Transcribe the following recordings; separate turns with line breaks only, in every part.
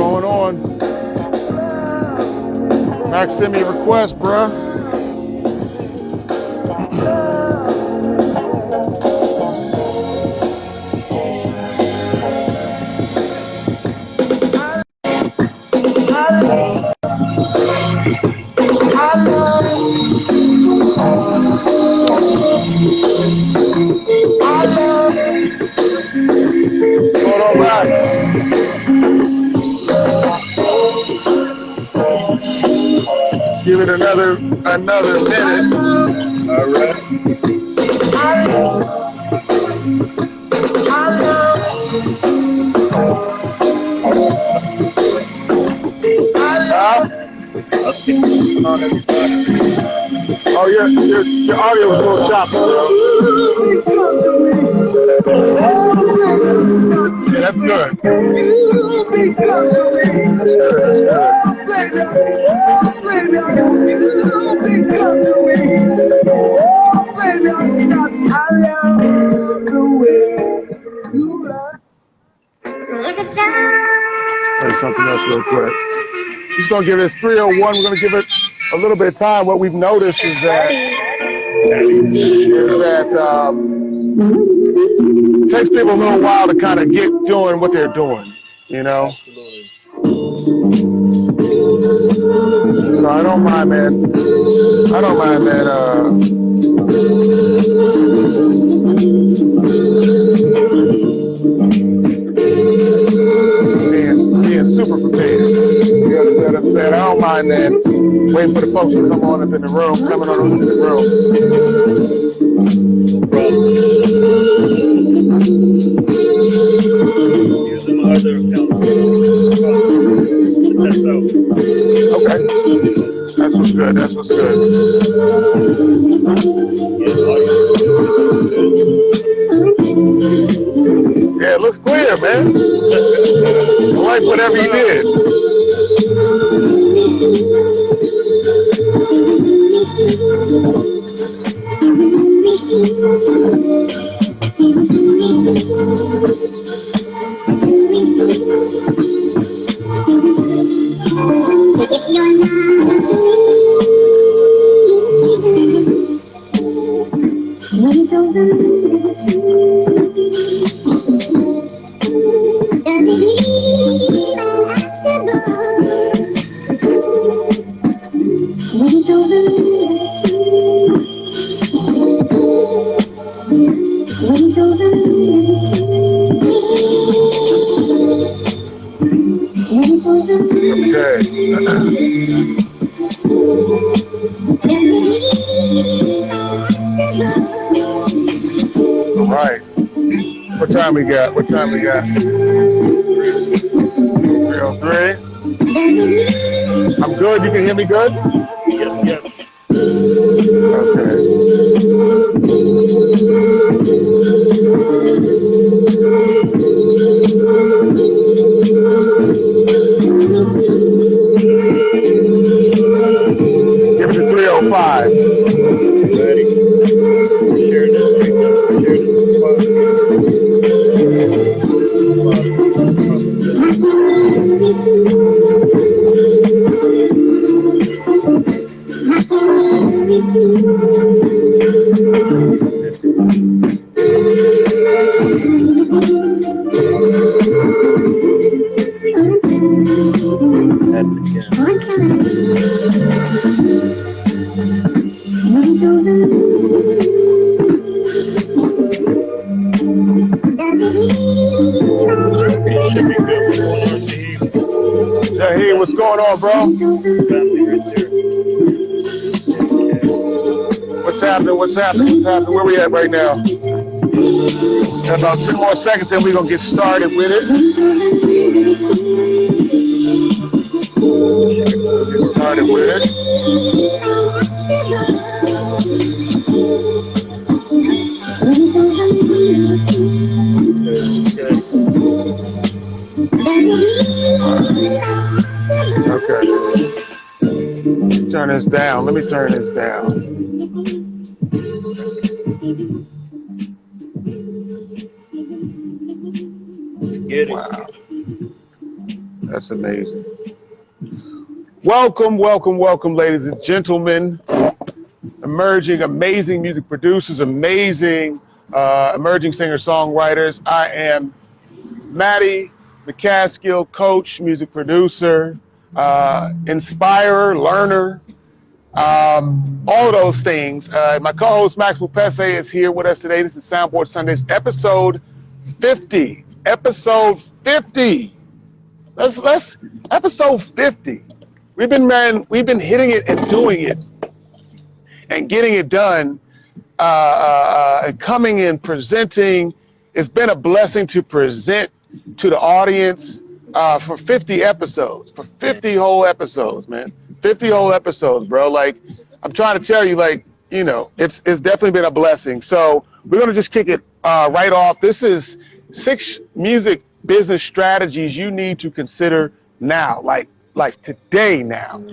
going on? Max sent me a request, bruh. Give it another minute. All right. Oh, your audio was a little choppy, bro. Yeah, that's good. That's good. Play something else real quick. Just gonna give this 301. We're gonna give it a little bit of time. What we've noticed is that it takes people a little while to kind of get doing what they're doing, you know.
Absolutely.
So I don't mind, man. Being super prepared. You understand what I'm saying? I don't mind, man. Waiting for the folks to come on up in the room, coming on up in the room.
No problem. Using my other account. Test out.
Okay. That's what's good. That's what's good. Yeah, it looks clear, man. I like whatever you did. What time we got? 303. I'm good. You can hear me good?
Yes.
Okay. Give it to 305.
Ready. Share this right now. Share this with
Hey, what's going on, bro? What's happening? Where we at right now? Got about 2 more seconds and we're going to get started with it. Okay. Turn this down. Let me turn this down.
Get it.
Wow. That's amazing. Welcome, welcome, welcome, ladies and gentlemen. Emerging, amazing music producers, amazing emerging singer-songwriters. I am Matty McCaskill, coach, music producer, inspirer, learner, all of those things. My co-host Max Pupese is here with us today. This is Soundboard Sundays, episode 50. Episode 50. Let's episode 50. We've been hitting it and doing it and getting it done, and coming and presenting. It's been a blessing to present to the audience for 50 episodes, for 50 whole episodes, man. 50 whole episodes, bro. Like, I'm trying to tell you, like, you know, it's definitely been a blessing. So we're going to just kick it right off. This is 6 music business strategies you need to consider now, like today now.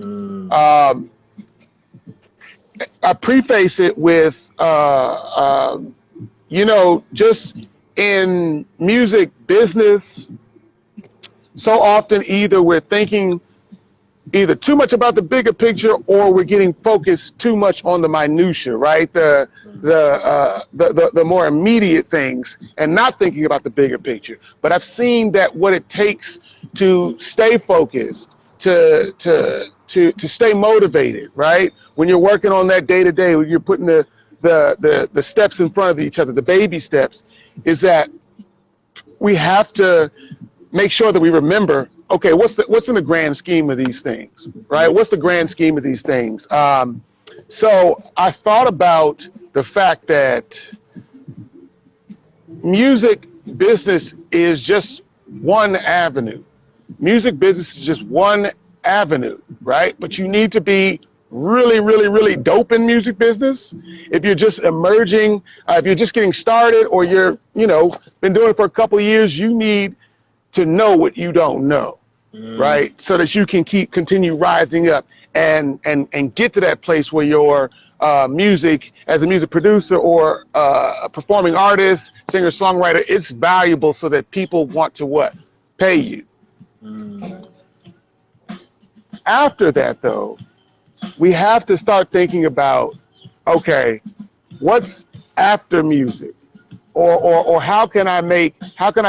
I preface it with, you know, just in music business, so often either we're thinking either too much about the bigger picture or we're getting focused too much on the minutia, right? The more immediate things and not thinking about the bigger picture. But I've seen that what it takes to stay focused, to stay motivated, right? When you're working on that day to day, when you're putting the steps in front of each other, the baby steps, is that we have to make sure that we remember, okay, what's in the grand scheme of these things, right? What's the grand scheme of these things? So I thought about the fact that music business is just one avenue. Music business is just one avenue, right? But you need to be really, really, really dope in music business. If you're just emerging, if you're just getting started, or you're, you know, been doing it for a couple of years, you need to know what you don't know, right? So that you can continue rising up and get to that place where your music, as a music producer or a performing artist, singer, songwriter, is valuable so that people want to what? Pay you. After that, though, we have to start thinking about, okay, what's after music? Or how can I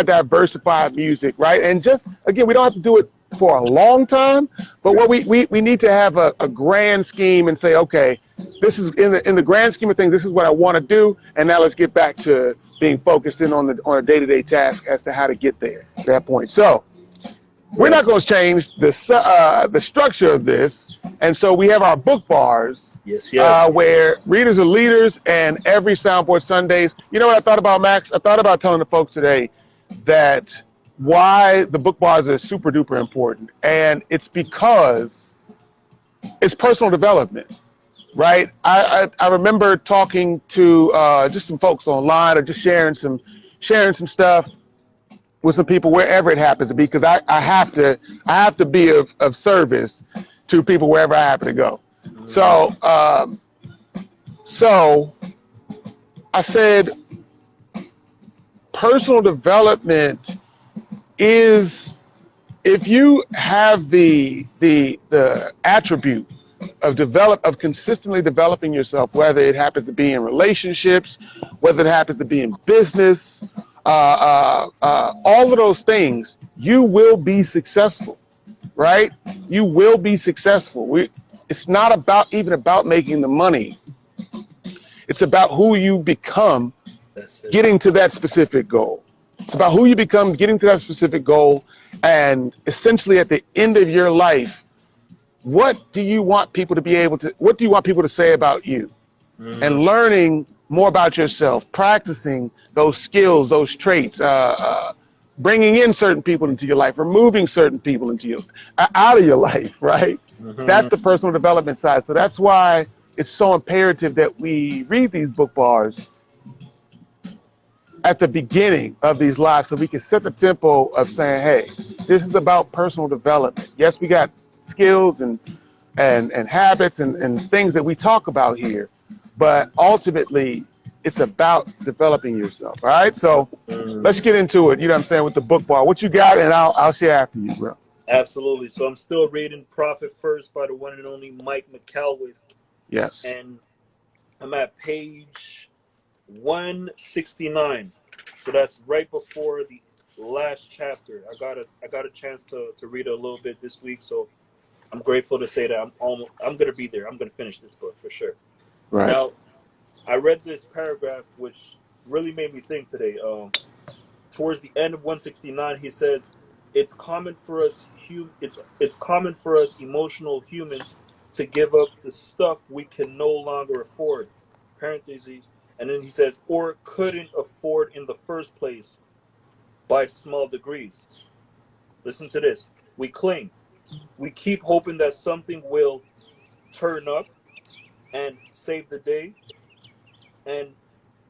diversify music, right? And just, again, we don't have to do it for a long time, but what we need to have a grand scheme and say, okay, this is in the grand scheme of things, this is what I want to do, and now let's get back to being focused in on a day-to-day task as to how to get there at that point. So we're not going to change the structure of this, and so we have our book bars.
Yes.
Where readers are leaders, and every Soundboard Sundays. You know what I thought about, Max? I thought about telling the folks today that why the book bars are super duper important. And it's because it's personal development, right? I remember talking to just some folks online, or just sharing some stuff with some people wherever it happens to be, because I have to be of service to people wherever I happen to go. So I said, personal development is, if you have the attribute of consistently developing yourself, whether it happens to be in relationships, whether it happens to be in business, all of those things, you will be successful, right? You will be successful. It's not even about making the money. It's about who you become getting to that specific goal. It's about who you become getting to that specific goal, and essentially at the end of your life, what do you want people to say about you? And learning more about yourself, practicing those skills, those traits, bringing in certain people into your life, removing certain people out of your life, right? That's the personal development side. So that's why it's so imperative that we read these book bars at the beginning of these lives, so we can set the tempo of saying, hey, this is about personal development. Yes, we got skills and habits and things that we talk about here, but ultimately it's about developing yourself. All right, so let's get into it. You know what I'm saying, with the book bar. What you got, and I'll share after you, bro.
Absolutely. So I'm still reading Profit First by the one and only Mike McCaskill.
Yes.
And I'm at page 169. So that's right before the last chapter. I got a chance to read it a little bit this week, so I'm grateful to say that I'm gonna be there. I'm gonna finish this book for sure.
Right.
Now, I read this paragraph which really made me think today. Towards the end of 169, he says, "It's common for us it's common for us emotional humans to give up the stuff we can no longer afford." Parentheses. And then he says, "or couldn't afford in the first place by small degrees." Listen to this. We cling. We keep hoping that something will turn up and save the day. And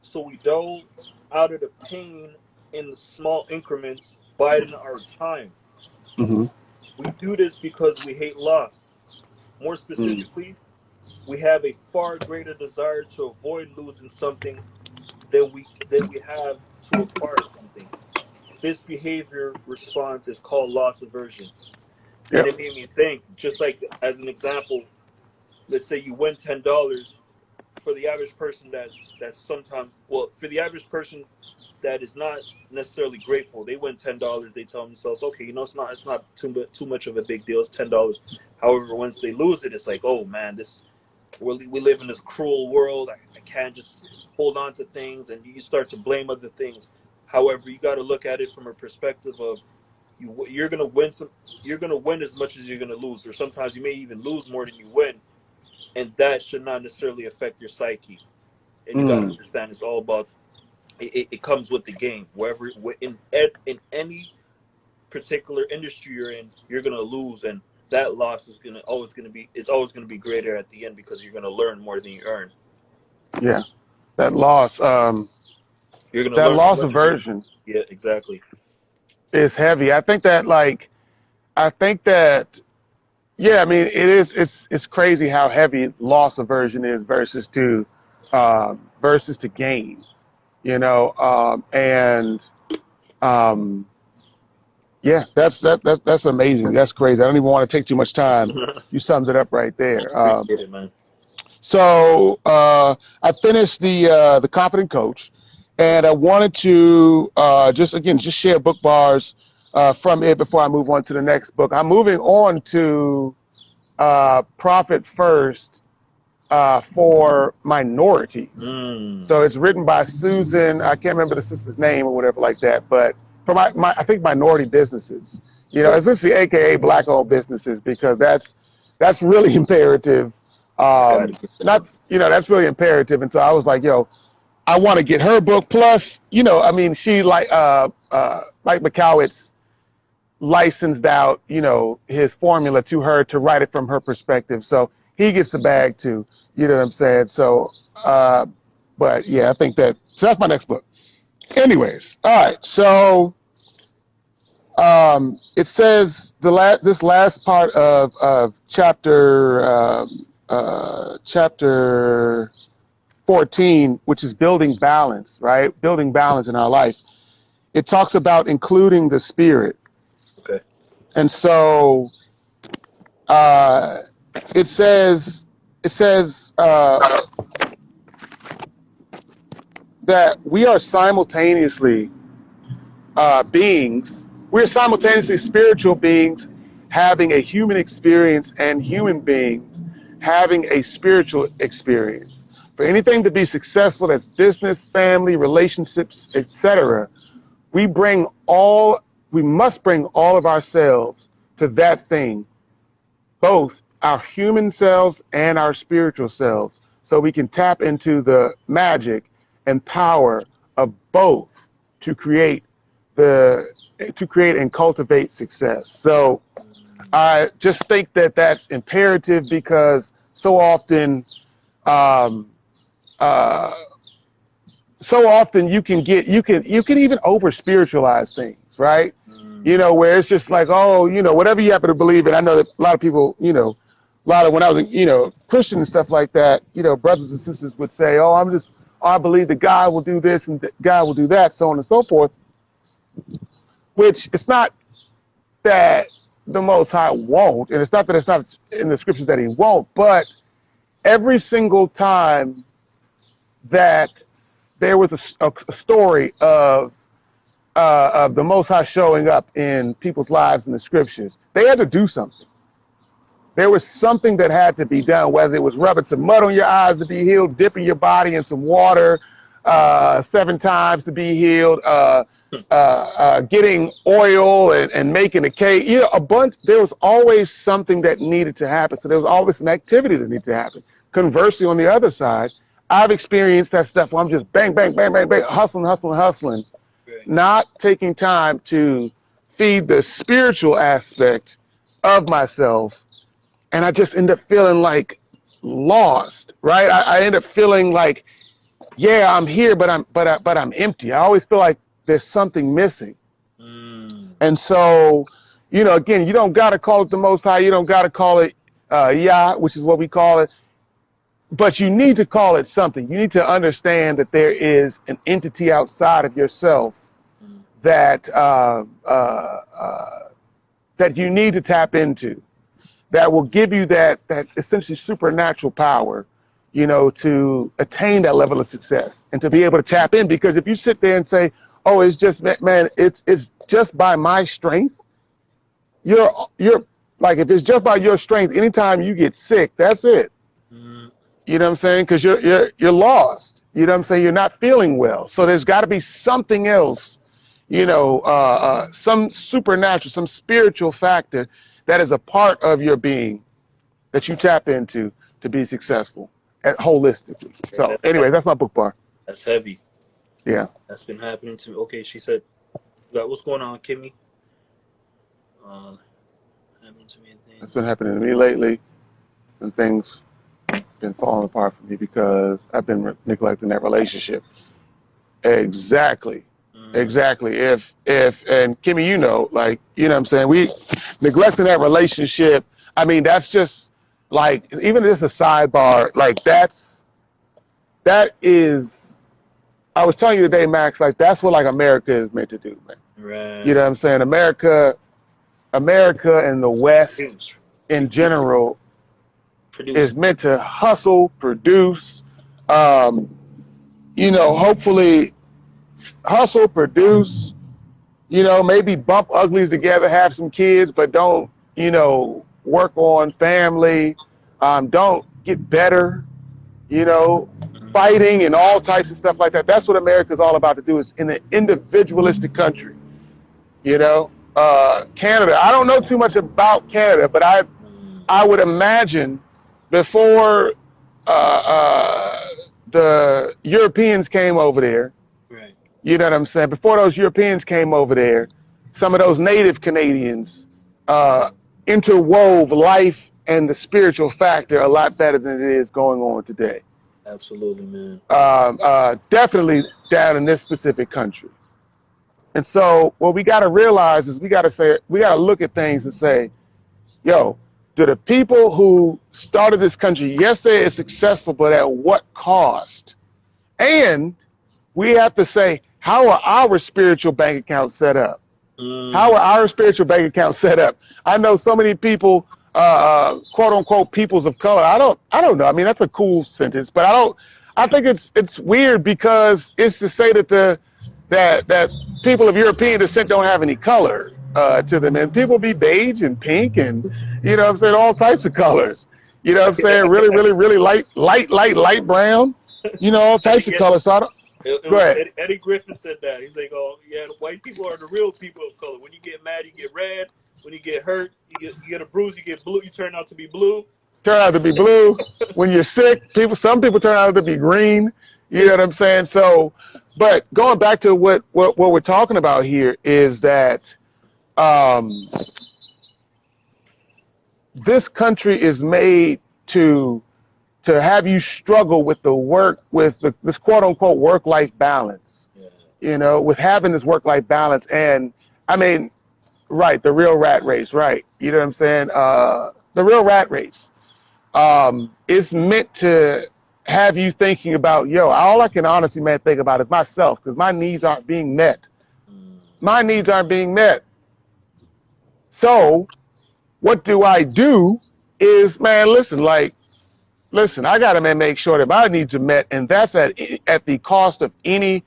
so we dole out of the pain in the small increments, biding our time.
Mm-hmm.
We do this because we hate loss. More specifically, we have a far greater desire to avoid losing something than we have to acquire something. This behavior response is called loss aversion.
Yep.
And it made me think, just like as an example, let's say you win $10. For the average person that's sometimes, well, for the average person that is not necessarily grateful, they win $10, they tell themselves, okay, it's not too much of a big deal, it's $10. However, once they lose it, it's like, oh man, we live in this cruel world. I can't just hold on to things, and you start to blame other things. However, you got to look at it from a perspective of you're gonna win as much as you're gonna lose, or sometimes you may even lose more than you win. And that should not necessarily affect your psyche. And you got to understand it's all about, it comes with the game. Wherever, in any particular industry you're in, you're going to lose. And that loss is always going to be greater at the end, because you're going to learn more than you earn.
Yeah. That loss,
you're going to
that
learn
loss aversion.
Yeah, exactly.
Is heavy. I think that, yeah, I mean, it's crazy how heavy loss aversion is versus to gain, yeah, that's amazing. That's crazy. I don't even want to take too much time. You summed it up right there.
Appreciate it, man.
So I finished the Confident Coach, and I wanted to just share book bars from it before I move on to the next book. I'm moving on to Profit First for Minorities. So it's written by Susan. I can't remember the sister's name or whatever like that, but for I think minority businesses. Essentially, AKA black-owned businesses, because that's really imperative. That's really imperative. And so I was like, I want to get her book. Plus, I mean, she like McCowitz licensed out, his formula to her to write it from her perspective. So he gets the bag too. You know what I'm saying? So, but yeah, I think so that's my next book. Anyways, all right. So, it says this last part of chapter 14, which is building balance, right? Building balance in our life. It talks about including the spirit.
Okay.
And so it says that we are simultaneously beings. We're simultaneously spiritual beings having a human experience, and human beings having a spiritual experience. For anything to be successful, that's business, family, relationships, etc., we must bring all of ourselves to that thing, both our human selves and our spiritual selves, so we can tap into the magic and power of both to create and cultivate success. So I just think that that's imperative, because so often you can even over spiritualize things, right? Where it's just like, whatever you happen to believe in. I know that a lot of people, when I was, Christian and stuff like that, brothers and sisters would say, I believe that God will do this and that God will do that, so on and so forth. Which it's not that the Most High won't, and it's not that it's not in the scriptures that he won't, but every single time that there was a story of the Most High showing up in people's lives in the scriptures, they had to do something. There was something that had to be done, whether it was rubbing some mud on your eyes to be healed, dipping your body in some water 7 times to be healed, getting oil and making a cake. You know, a bunch. There was always something that needed to happen. So there was always an activity that needed to happen. Conversely, on the other side, I've experienced that stuff where I'm just bang, bang, bang, bang, bang, hustling, right. Not taking time to feed the spiritual aspect of myself. And I just end up feeling like lost, right? I end up feeling like, yeah, I'm here, but I'm empty. I always feel like there's something missing. And so, you know, again, you don't got to call it the Most High. You don't got to call it Yah, which is what we call it. But you need to call it something. You need to understand that there is an entity outside of yourself that that you need to tap into, that will give you that essentially supernatural power, you know, to attain that level of success and to be able to tap in. Because if you sit there and say, oh, it's just, man, it's just by my strength, you're like, if it's just by your strength, anytime you get sick, that's it. You know what I'm saying? Because you're lost. You know what I'm saying? You're not feeling well. So there's got to be something else, you know, some supernatural, some spiritual factor that is a part of your being that you tap into to be successful holistically. So anyway, that's my book bar.
That's heavy.
Yeah.
That's been happening to me. Okay, she said, what's going on, Kimmy? Happening to me and things.
It's been happening to me lately, and things been falling apart for me because I've been neglecting that relationship. Exactly. Exactly. If and Kimmy, you know, like, you know what I'm saying, we neglecting that relationship. I mean, that's just like, even just a sidebar, like that is, I was telling you today, Max, like that's what like America is meant to do, man.
Right.
You know what I'm saying? America and the West in general is meant to hustle, produce, you know, hopefully hustle, produce, you know, maybe bump uglies together, have some kids, but don't, you know, work on family, don't get better, you know, fighting and all types of stuff like that. That's what America's all about to do, is in an individualistic country, you know. Canada, I don't know too much about Canada, but I would imagine before the Europeans came over there,
right.
You know what I'm saying? Before those Europeans came over there, some of those native Canadians interwove life and the spiritual factor a lot better than it is going on today.
Absolutely, man.
Definitely down in this specific country. And so what we got to realize is we got to look at things and say, yo, do the people who started this country, yes, they are successful, but at what cost? And we have to say, how are our spiritual bank accounts set up? How are our spiritual bank accounts set up? I know so many people, quote unquote, peoples of color. I don't know. I mean, that's a cool sentence, but I think it's weird because it's to say that that people of European descent don't have any color to them, and people be beige and pink and, you know what I'm saying, all types of colors. You know what I'm saying? Really light brown, you know, all types of colors. So I don't. Go ahead.
Eddie Griffin said that. He's like, oh, yeah, the white people are the real people of color. When you get mad, you get red. When you get hurt, you get a bruise, you get blue. You turn out to be blue.
Turn out to be blue. When you're sick, some people turn out to be green. You know what I'm saying? So, but going back to what we're talking about here is that this country is made to have you struggle with this quote unquote work-life balance, you know, with having this work-life balance. And I mean, right, the real rat race, right. You know what I'm saying? The real rat race is meant to have you thinking about, yo, all I can honestly, man, think about is myself, because my needs aren't being met. My needs aren't being met. So what do I do is, man, listen, I got to make sure that my needs are met, and that's at the cost of any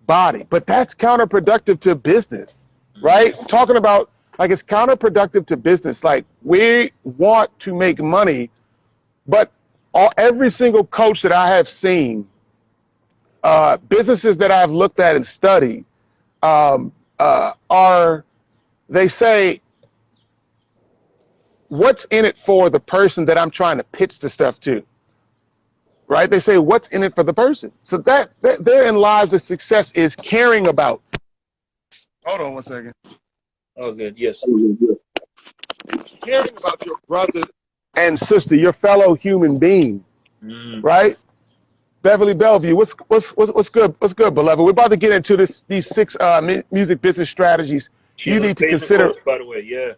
body. But that's counterproductive to business, right? Talking about, like, it's counterproductive to business. Like, we want to make money, but every single coach that I have seen, businesses that I've looked at and studied, they say, what's in it for the person that I'm trying to pitch the stuff to? Right? They say, what's in it for the person? So that therein lies the success, is caring about. Hold on 1 second.
Oh, good. Yes.
Caring about your brother and sister, your fellow human being, right? Beverly Bellevue, what's good? What's good, beloved? We're about to get into these 6 music business strategies
She's
you need to consider.
coach, by the way, yeah.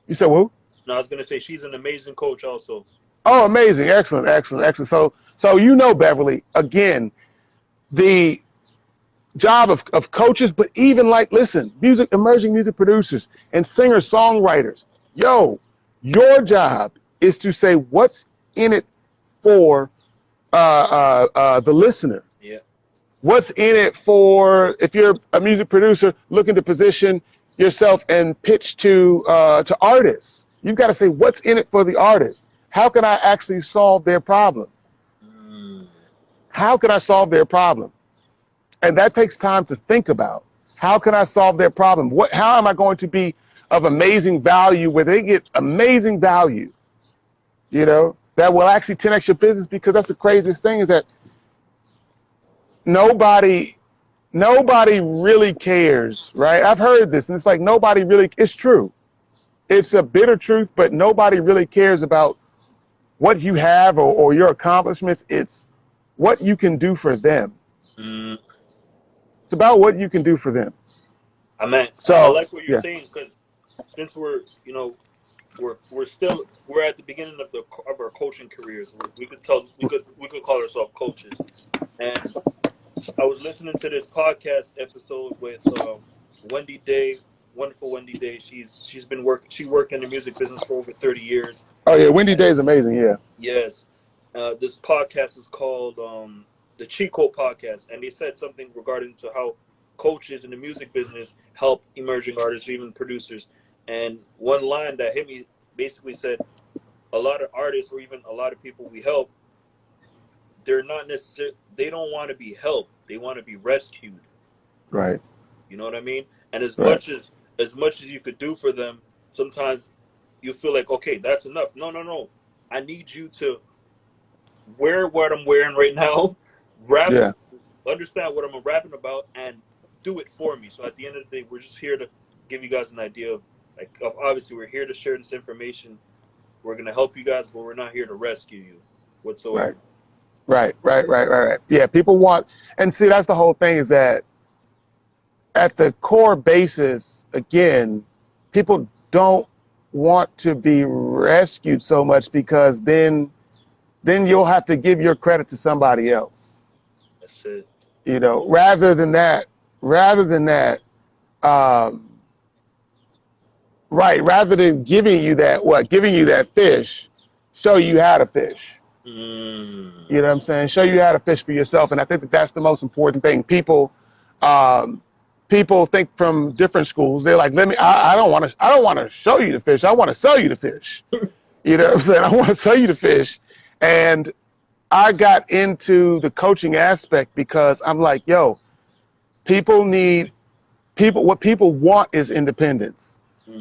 You said who?
No, I was gonna say she's an amazing coach, also.
Oh, amazing! Excellent. So Beverly, again, the job of coaches, but even listen, emerging music producers and singer-songwriters, your job is to say what's in it for the listener.
Yeah.
What's in it for, if you're a music producer looking to position yourself and pitch to artists, you've got to say what's in it for the artist. How can I actually solve their problem? How can I solve their problem? And that takes time to think about. How can I solve their problem? How am I going to be of amazing value where they get amazing value, that will actually 10x your business? Because that's the craziest thing, is that nobody really cares, right? I've heard this, and it's like it's true. It's a bitter truth, but nobody really cares about what you have or your accomplishments. It's what you can do for them. It's about what you can do for them.
I like what you're saying, because since we're at the beginning of our coaching careers, we could call ourselves coaches. And I was listening to this podcast episode with Wendy Day, wonderful Wendy Day. She worked in the music business for over 30 years.
Oh yeah, Wendy Day is amazing. Yeah.
Yes. This podcast is called the Chico Podcast, and they said something regarding to how coaches in the music business help emerging artists or even producers. And one line that hit me basically said, a lot of artists or even a lot of people we help, they don't want to be helped. They want to be rescued.
Right.
You know what I mean? And as much as you could do for them, sometimes you feel like, okay, that's enough. No. I need you to wear what I'm wearing right now, understand what I'm rapping about, and do it for me. So at the end of the day, we're just here to give you guys an idea of obviously we're here to share this information. We're going to help you guys, but we're not here to rescue you whatsoever.
Right. Yeah, people want, and see, that's the whole thing, is that at the core basis, again, people don't want to be rescued so much, because then you'll have to give your credit to somebody else.
That's it.
Rather than that, rather than giving you that fish, show you how to fish. You know what I'm saying? Show you how to fish for yourself. And I think that's the most important thing. People think from different schools. They're like, I don't want to show you the fish. I want to sell you the fish. You know what I'm saying? I want to sell you the fish. And I got into the coaching aspect because I'm like, what people want is independence.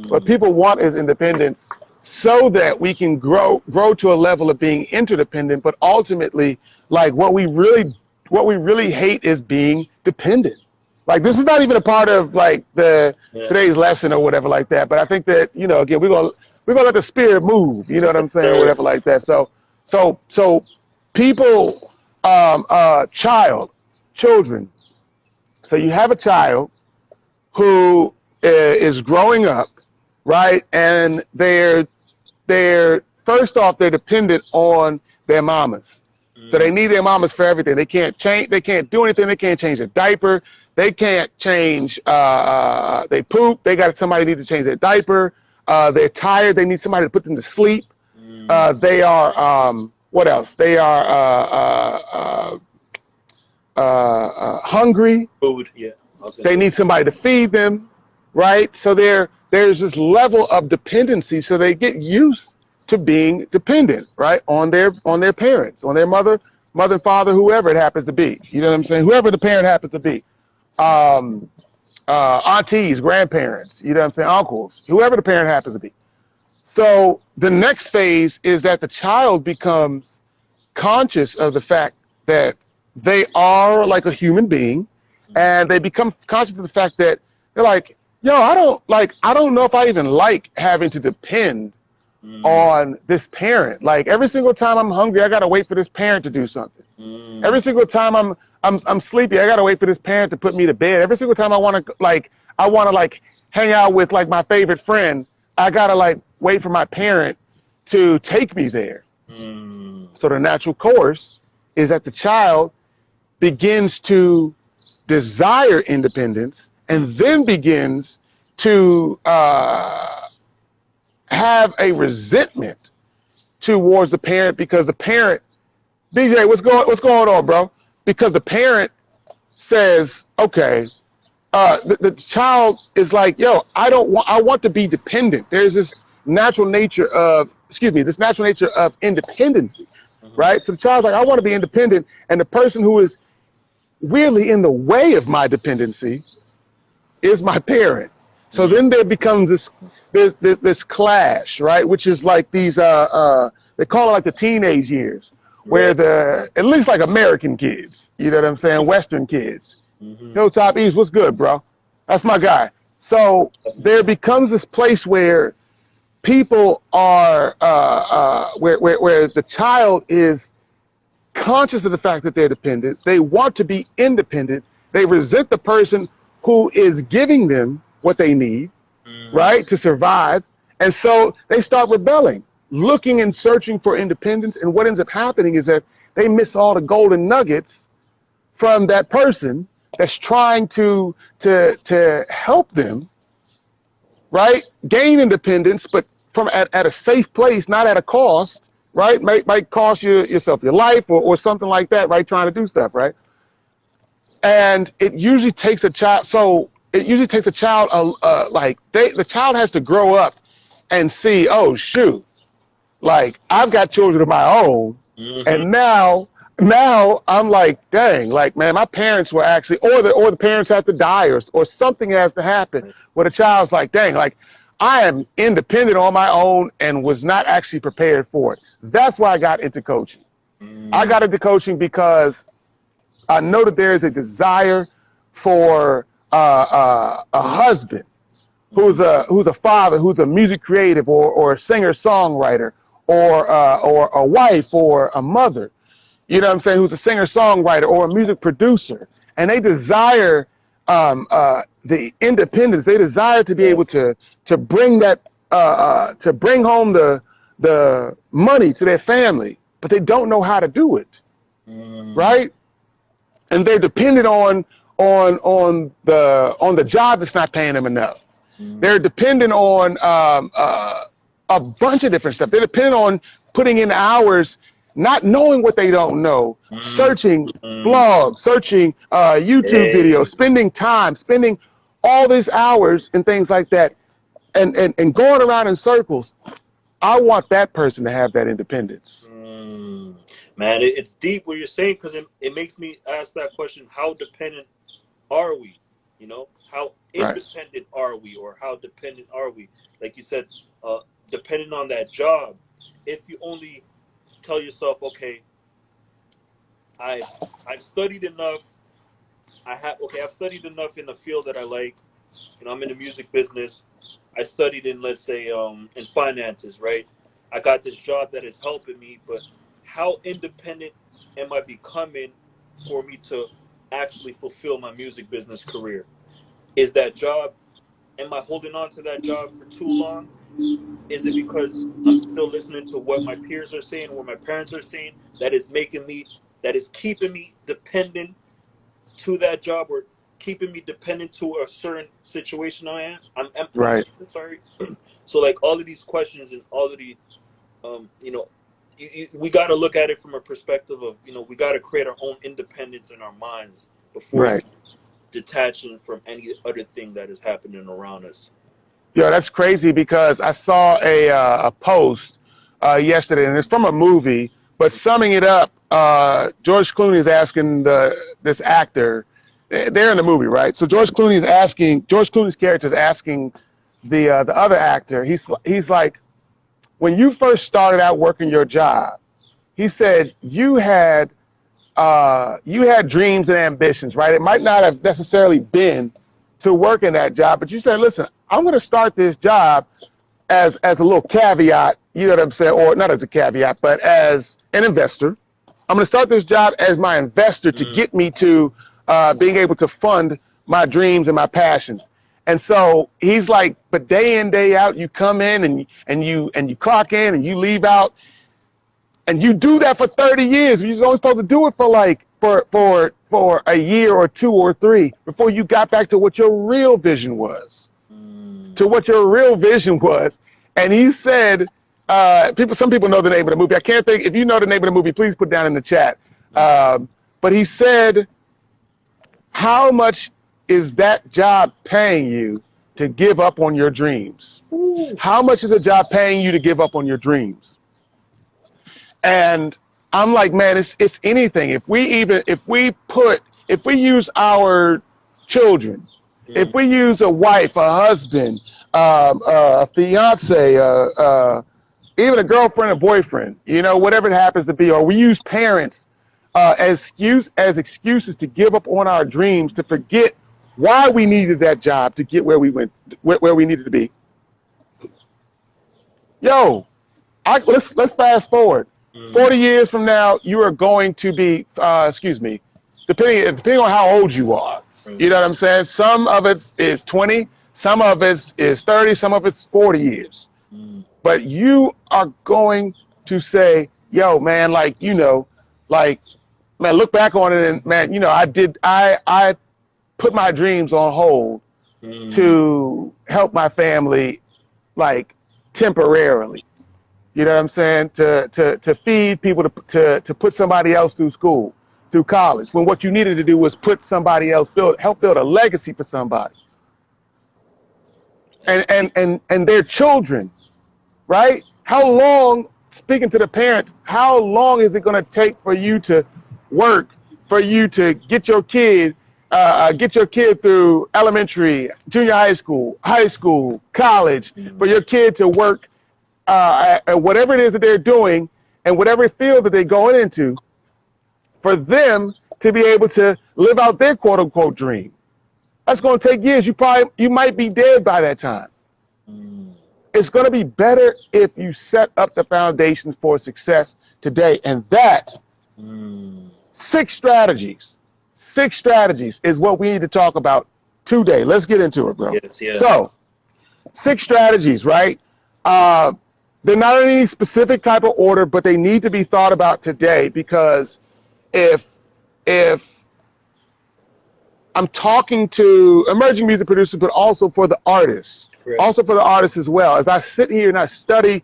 What people want is independence, so that we can grow to a level of being interdependent. But ultimately, like, what we really hate is being dependent. Like, this is not even a part of today's lesson or whatever like that. But I think that, again, we're gonna let the spirit move. You know what I'm saying? Or whatever like that. So people, children. So you have a child who is growing up, right? And they're first off, they're dependent on their mamas. So they need their mamas for everything. They can't do anything. They can't change a diaper. They can't change, they poop. They got somebody need to change their diaper. They're tired. They need somebody to put them to sleep. They are what else? They are hungry.
Food, yeah.
They need somebody to feed them, right? So there's this level of dependency. So they get used to being dependent, right, on their parents, on their mother, father, whoever it happens to be. You know what I'm saying? Whoever the parent happens to be. Aunties, grandparents, you know what I'm saying, uncles, whoever the parent happens to be. So the next phase is that the child becomes conscious of the fact that they are like a human being, and they become conscious of the fact that they're like, yo, I don't know if I even like having to depend on this parent. Like every single time I'm hungry, I gotta wait for this parent to do something. Every single time I'm sleepy, I gotta wait for this parent to put me to bed. Every single time I wanna hang out with like my favorite friend, I gotta like wait for my parent to take me there. So the natural course is that the child begins to desire independence and then begins to have a resentment towards the parent, because the parent, DJ, what's going on, bro? Because the parent says, okay, the child is like, yo, I want to be dependent. There's this natural nature of independency, right? So the child's like, I want to be independent, and the person who is weirdly in the way of my dependency is my parent. So then there becomes this clash, right? Which is like these they call it like the teenage years, where at least like American kids, you know what I'm saying, Western kids. Hilltop East, what's good, bro? That's my guy. So there becomes this place where people are where the child is conscious of the fact that they're dependent. They want to be independent. They resent the person who is giving them what they need, right, to survive. And so they start rebelling, looking and searching for independence. And what ends up happening is that they miss all the golden nuggets from that person that's trying to help them, right, gain independence, but from at a safe place, not at a cost, right? Might cost yourself your life or something like that, right? Trying to do stuff, right? And it usually takes a child. So it usually takes a child the child has to grow up and see, oh shoot, like I've got children of my own, and now I'm like, dang, like man, my parents were actually, or the parents have to die, or something has to happen where the child's like, dang, like I am independent on my own and was not actually prepared for it. That's why I got into coaching. I got into coaching because I know that there is a desire for a husband who's a father, who's a music creative or a singer songwriter, or a wife or a mother, you know what I'm saying, who's a singer songwriter or a music producer, and they desire the independence. They desire to be able to bring that to bring home the money to their family, but they don't know how to do it, right? And they're dependent on the job that's not paying them enough. They're dependent on a bunch of different stuff. They're dependent on putting in hours, not knowing what they don't know, searching blogs, searching YouTube videos, spending all these hours and things like that, and going around in circles. I want that person to have that independence.
Man, it's deep what you're saying, because it makes me ask that question: how dependent are we? You know, how independent are we, or how dependent are we? Like you said, dependent on that job. If you only tell yourself, okay, I've studied enough. I've studied enough in the field that I like. You know, I'm in the music business. I studied in, let's say, in finances, right? I got this job that is helping me, but how independent am I becoming for me to actually fulfill my music business career? Is that job, am I holding on to that job for too long? Is it because I'm still listening to what my peers are saying, what my parents are saying, that is keeping me dependent to that job? Or keeping me dependent to a certain situation I'm
Right.
sorry. So like all of these questions and all of the, you know, we got to look at it from a perspective of, you know, we got to create our own independence in our minds before detaching from any other thing that is happening around us.
Yeah, that's crazy because I saw a post yesterday, and it's from a movie, but summing it up, George Clooney is asking this actor, they're in the movie, right? So George Clooney's character is asking the other actor, he's like, when you first started out working your job, he said you had dreams and ambitions, right? It might not have necessarily been to work in that job, but you said, listen, I'm going to start this job as a little caveat, you know what I'm saying? Or not as a caveat, but as an investor. I'm going to start this job as my investor to get me to being able to fund my dreams and my passions. And so he's like, but day in, day out, you come in and you clock in and you leave out, and you do that for 30 years. You're only supposed to do it for a year or two or three before you got back to what your real vision was. And he said, some people know the name of the movie. I can't think. If you know the name of the movie, please put it down in the chat. But he said, how much is that job paying you to give up on your dreams? How much is a job paying you to give up on your dreams? And I'm like, man, it's anything. If we use our children, if we use a wife, a husband, a fiance, even a girlfriend or boyfriend, you know, whatever it happens to be, or we use parents as excuses to give up on our dreams, to forget why we needed that job to get where we needed to be. Yo, let's fast forward. 40 years from now, you are going to be, depending on how old you are. You know what I'm saying? Some of it is 20, some of it is 30, some of it's 40 years. But you are going to say, yo, man, like, you know, like, man, look back on it and, man, you know, I put my dreams on hold to help my family, like, temporarily. You know what I'm saying? To feed people, to put somebody else through school, through college, when what you needed to do was put somebody else, help build a legacy for somebody. And their children, right? How long, speaking to the parents, how long is it going to take for you to work, for you to get your kid through elementary, junior high school, college, for your kid to work whatever it is that they're doing and whatever field that they're going into, for them to be able to live out their quote unquote dream. That's going to take years. You might be dead by that time. It's going to be better if you set up the foundations for success today. And that 6 strategies is what we need to talk about today. Let's get into it, bro.
Yes.
So 6 strategies, right? They're not in any specific type of order, but they need to be thought about today, because if I'm talking to emerging music producers, but also for the artists, as well, as I sit here and I study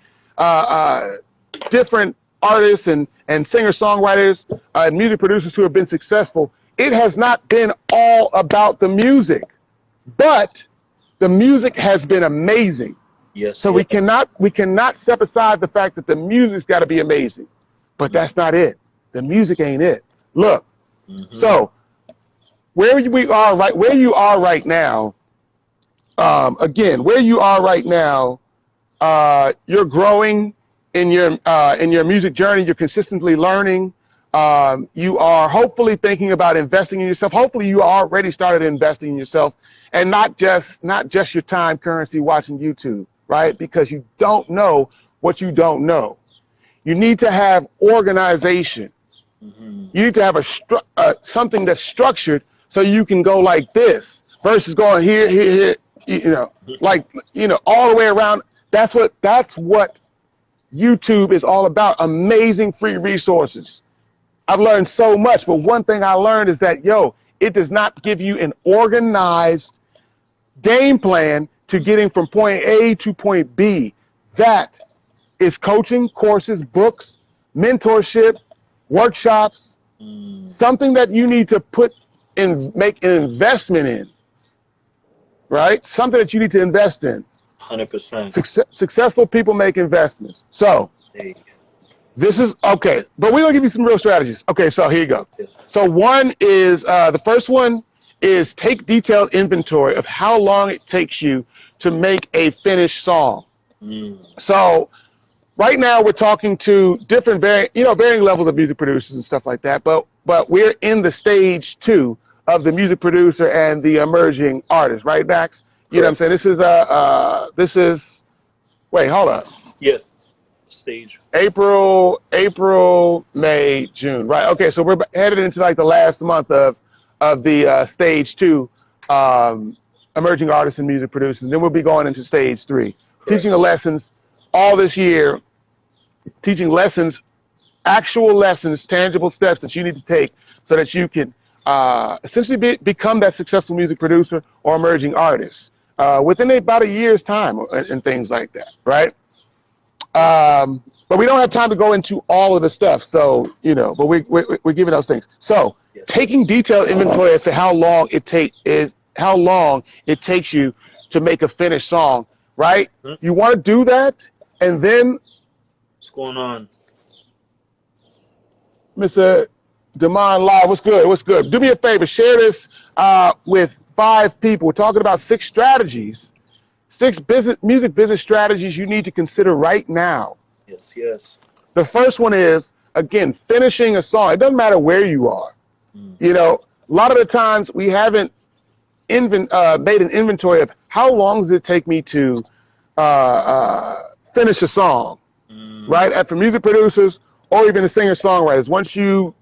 different artists and singer-songwriters and music producers who have been successful, it has not been all about the music, but the music has been amazing.
Yes.
So we cannot step aside the fact that the music's got to be amazing, but that's not it. The music ain't it. Look, so where you are right now, you're growing in your music journey. You're consistently learning. You are hopefully thinking about investing in yourself. Hopefully you already started investing in yourself, and not just your time currency watching YouTube, right? Because you don't know what you don't know. You need to have organization. You need to have something that's structured so you can go like this versus going here, all the way around. That's what YouTube is all about. Amazing free resources. I've learned so much, but one thing I learned is that, It does not give you an organized game plan to getting from point A to point B. That is coaching, courses, books, mentorship, workshops, something that you need to make an investment in, right? Something that you need to invest in.
100%.
Successful people make investments. So this is, okay, but we're going to give you some real strategies. Okay, so here you go.
Yes.
So one is, the first one is take detailed inventory of how long it takes you to make a finished song. So right now we're talking to different varying levels of music producers and stuff like that, but we're in the stage 2 of the music producer and the emerging artist, right, Max? You know what I'm saying? This is wait, hold up.
Yes. Stage.
April, May, June, right? Okay, so we're headed into like the last month of the stage 2 emerging artists and music producers. Then we'll be going into stage 3. Correct. Teaching the lessons all this year, teaching lessons, actual lessons, tangible steps that you need to take so that you can essentially become that successful music producer or emerging artist within about a year's time and things like that, right? But we don't have time to go into all of the stuff, so, but we're giving those things. So yes. Taking detailed inventory as to how long it takes you to make a finished song, right? You want to do that, and then
what's going on,
Mr. Damon Live? What's good? What's good? Do me a favor, share this with 5 people. We're talking about 6 strategies, 6 music business strategies you need to consider right now.
Yes.
The first one is, again, finishing a song. It doesn't matter where you are. A lot of the times we haven't made an inventory of how long does it take me to finish a song, right? And for music producers or even the singer-songwriters, once you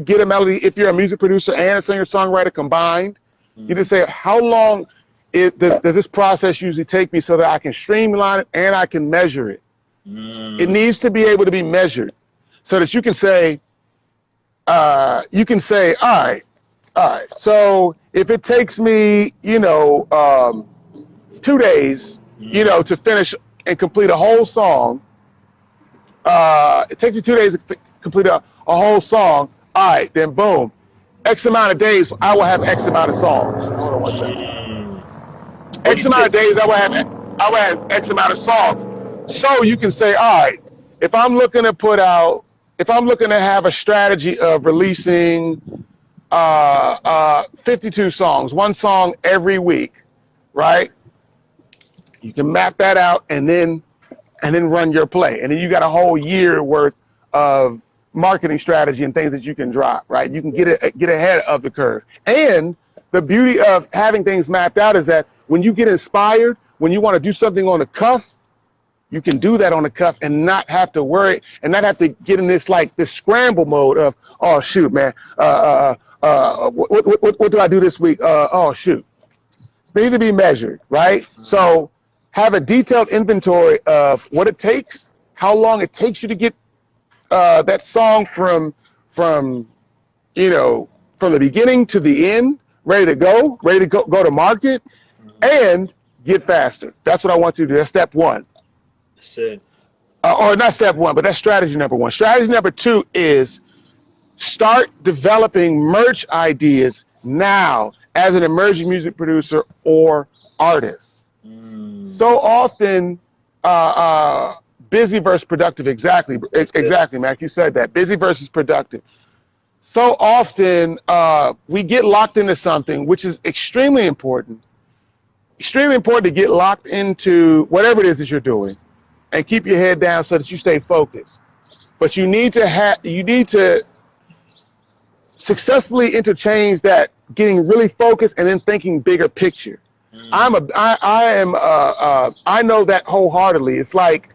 get a melody, if you're a music producer and a singer-songwriter combined, you just say, how long does this process usually take me so that I can streamline it and I can measure it? It needs to be able to be measured so that you can say, all right, so if it takes me, 2 days, to finish and complete a whole song, it takes me 2 days to complete a whole song. All right, then boom, X amount of days, I will have X amount of songs. Hold on one second. X amount of days, I will have X amount of songs. So you can say, all right, if I'm looking to have a strategy of releasing 52 songs, 1 song every week, right? You can map that out and then run your play. And then you got a whole year worth of marketing strategy and things that you can drop, right? You can get ahead of the curve. And the beauty of having things mapped out is that when you get inspired, when you want to do something on the cuff, you can do that on the cuff and not have to worry and not have to get in this scramble mode of, oh shoot, man, what do I do this week? Oh shoot. They need to be measured, right? So have a detailed inventory of what it takes, how long it takes you to get that song from the beginning to the end, ready to go to market, and get faster. That's what I want you to do. That's step 1. Or not step 1, but that's strategy number 1. Strategy number 2 is start developing merch ideas now as an emerging music producer or artist. So often, busy versus productive. Exactly, Mac. You said that. Busy versus productive. So often, we get locked into something, which is extremely important. Extremely important to get locked into whatever it is that you're doing, and keep your head down so that you stay focused. But you need to successfully interchange that getting really focused and then thinking bigger picture. I know that wholeheartedly. It's like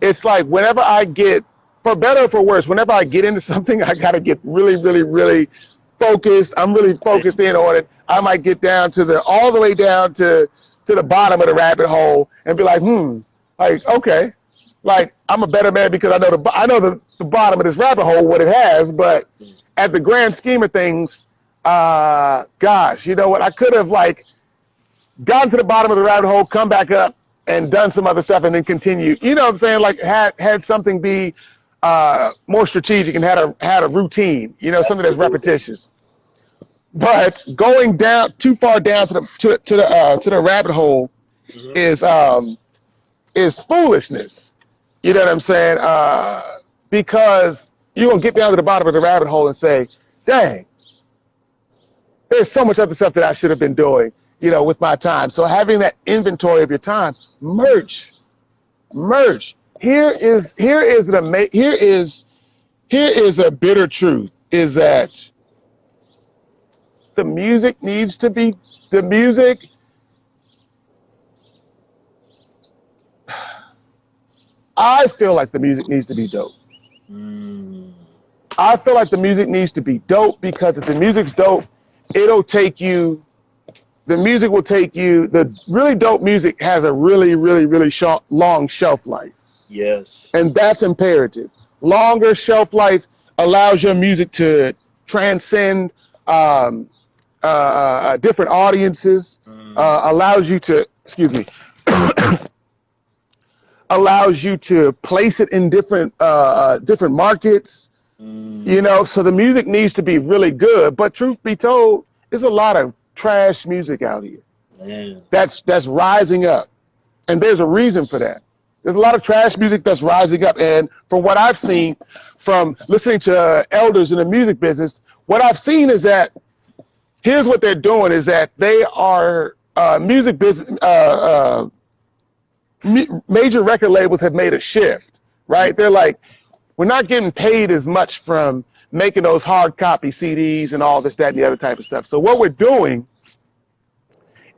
whenever I get, for better or for worse, whenever I get into something, I got to get really, really, really focused. I'm really focused in on it. I might get all the way down to the bottom of the rabbit hole and be like, okay, I'm a better man because I know the bottom of this rabbit hole, what it has, but at the grand scheme of things, gosh, you know what? I could have like gone to the bottom of the rabbit hole, come back up, and done some other stuff, and then continue. You know what I'm saying? Like had something be more strategic and had a routine. You know, something that's repetitious. But going down too far down to the rabbit hole is foolishness. You know what I'm saying? Because you're gonna get down to the bottom of the rabbit hole and say, "Dang, there's so much other stuff that I should have been doing." You know, with my time. So having that inventory of your time, merch. Here is a bitter truth: is that the music needs to be the music. I feel like the music needs to be dope. I feel like the music needs to be dope because if the music's dope, it'll take you. The music will take you. The really dope music has a really, really, really long shelf life. Yes. And that's imperative. Longer shelf life allows your music to transcend different audiences. Allows you to, allows you to place it in different markets. You know, so the music needs to be really good. But truth be told, there's a lot of trash music out here. Man. That's rising up, and there's a reason for that. There's a lot of trash music that's rising up, and from what I've seen from listening to elders in the music business, what I've seen is that here's what they're doing: is that they are music business. Major record labels have made a shift, right? They're like, we're not getting paid as much from making those hard copy CDs and all this, that, and the other type of stuff. So what we're doing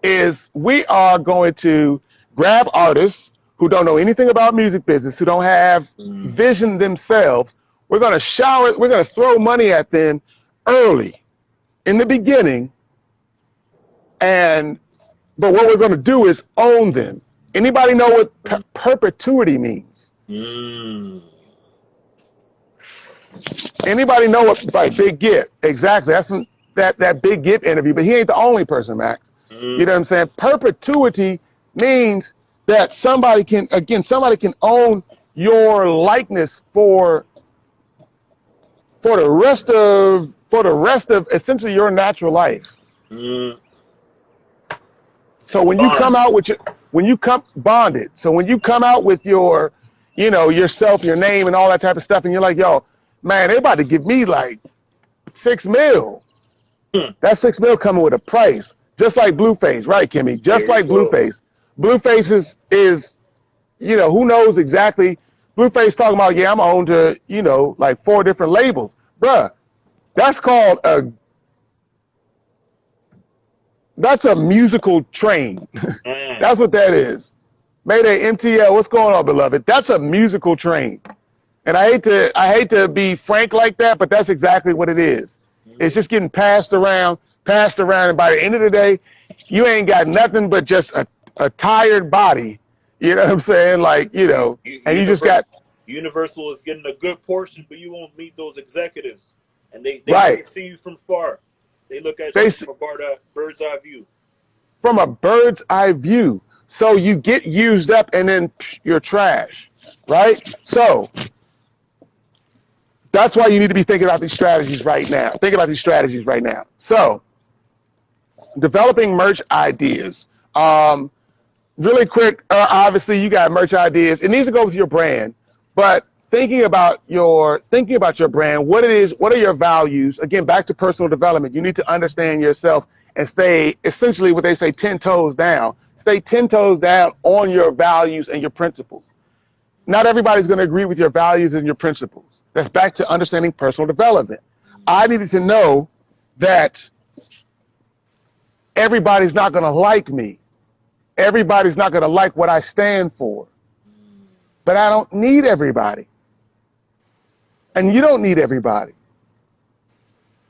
is we are going to grab artists who don't know anything about music business, who don't have vision themselves. We're going to throw money at them early in the beginning. But what we're going to do is own them. Anybody know what perpetuity means? Anybody know what, like, Big Gip? Exactly. That's from that Big Gip interview, but he ain't the only person, Max. You know what I'm saying? Perpetuity means that somebody can own your likeness for the rest of essentially your natural life. So when you come out with bonded. So when you come out with your, you know, yourself, your name, and all that type of stuff, and you're like, yo, man, they about to give me like $6 million. That $6 million coming with a price, just like Blueface, right, Kimmy? Just like Blueface. Blueface is, you know, who knows exactly. Blueface talking about, yeah, I'm owned to, you know, like 4 different labels, bruh. That's called that's a musical train. That's what that is. Mayday MTL, what's going on, beloved? That's a musical train. And I hate to be frank like that, but that's exactly what it is. It's just getting passed around, and by the end of the day, you ain't got nothing but just a tired body. You know what I'm saying? Like, you know, and you just got...
Universal is getting a good portion, but you won't meet those executives. And they
right.
see you from far. They look at you from a bird's eye view.
From a bird's eye view. So you get used up and then you're trash, right? So that's why you need to be thinking about these strategies right now. So developing merch ideas. Really quick, obviously you got merch ideas. It needs to go with your brand, but thinking about your brand, what are your values? Again, back to personal development. You need to understand yourself and stay, essentially what they say, 10 toes down. Stay 10 toes down on your values and your principles. Not everybody's going to agree with your values and your principles. That's back to understanding personal development. I needed to know that everybody's not going to like me. Everybody's not going to like what I stand for. But I don't need everybody. And you don't need everybody.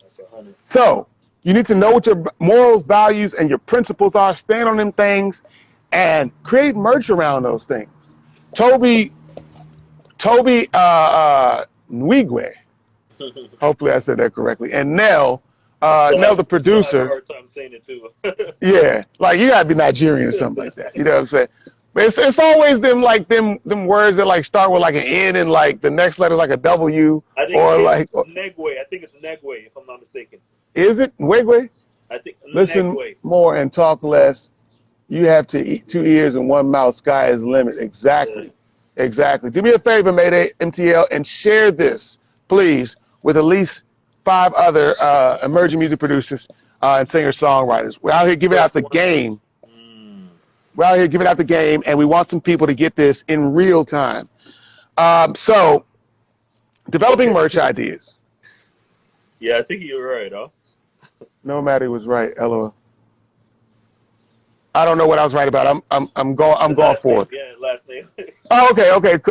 That's 100.
So you need to know what your morals, values, and your principles are. Stand on them things and create merch around those things. Toby Nwigwe, hopefully I said that correctly, and Nell Nell, the
I still have a
producer.
hard time saying it too.
Yeah, like you gotta be Nigerian or something like that. You know what I'm saying? But it's always them like them words that like start with like an N and like the next letter is like a W
I think
or
it's
like
Negwe. I think it's Negwe, if I'm not mistaken.
is it Wigwe?
I think
Listen
Negwe.
more and talk less. You have to eat 2 ears and 1 mouth. Sky is the limit. Exactly. Exactly. Do me a favor, Mayday MTL, and share this, please, with at least 5 other emerging music producers and singer-songwriters. We're out here giving out the game. We're out here giving out the game, and we want some people to get this in real time. So, developing merch ideas.
Yeah, I think you're right, huh?
No, Matty was right. LOL. I don't know what I was right about. I'm going for it.
Yeah, last name.
Oh,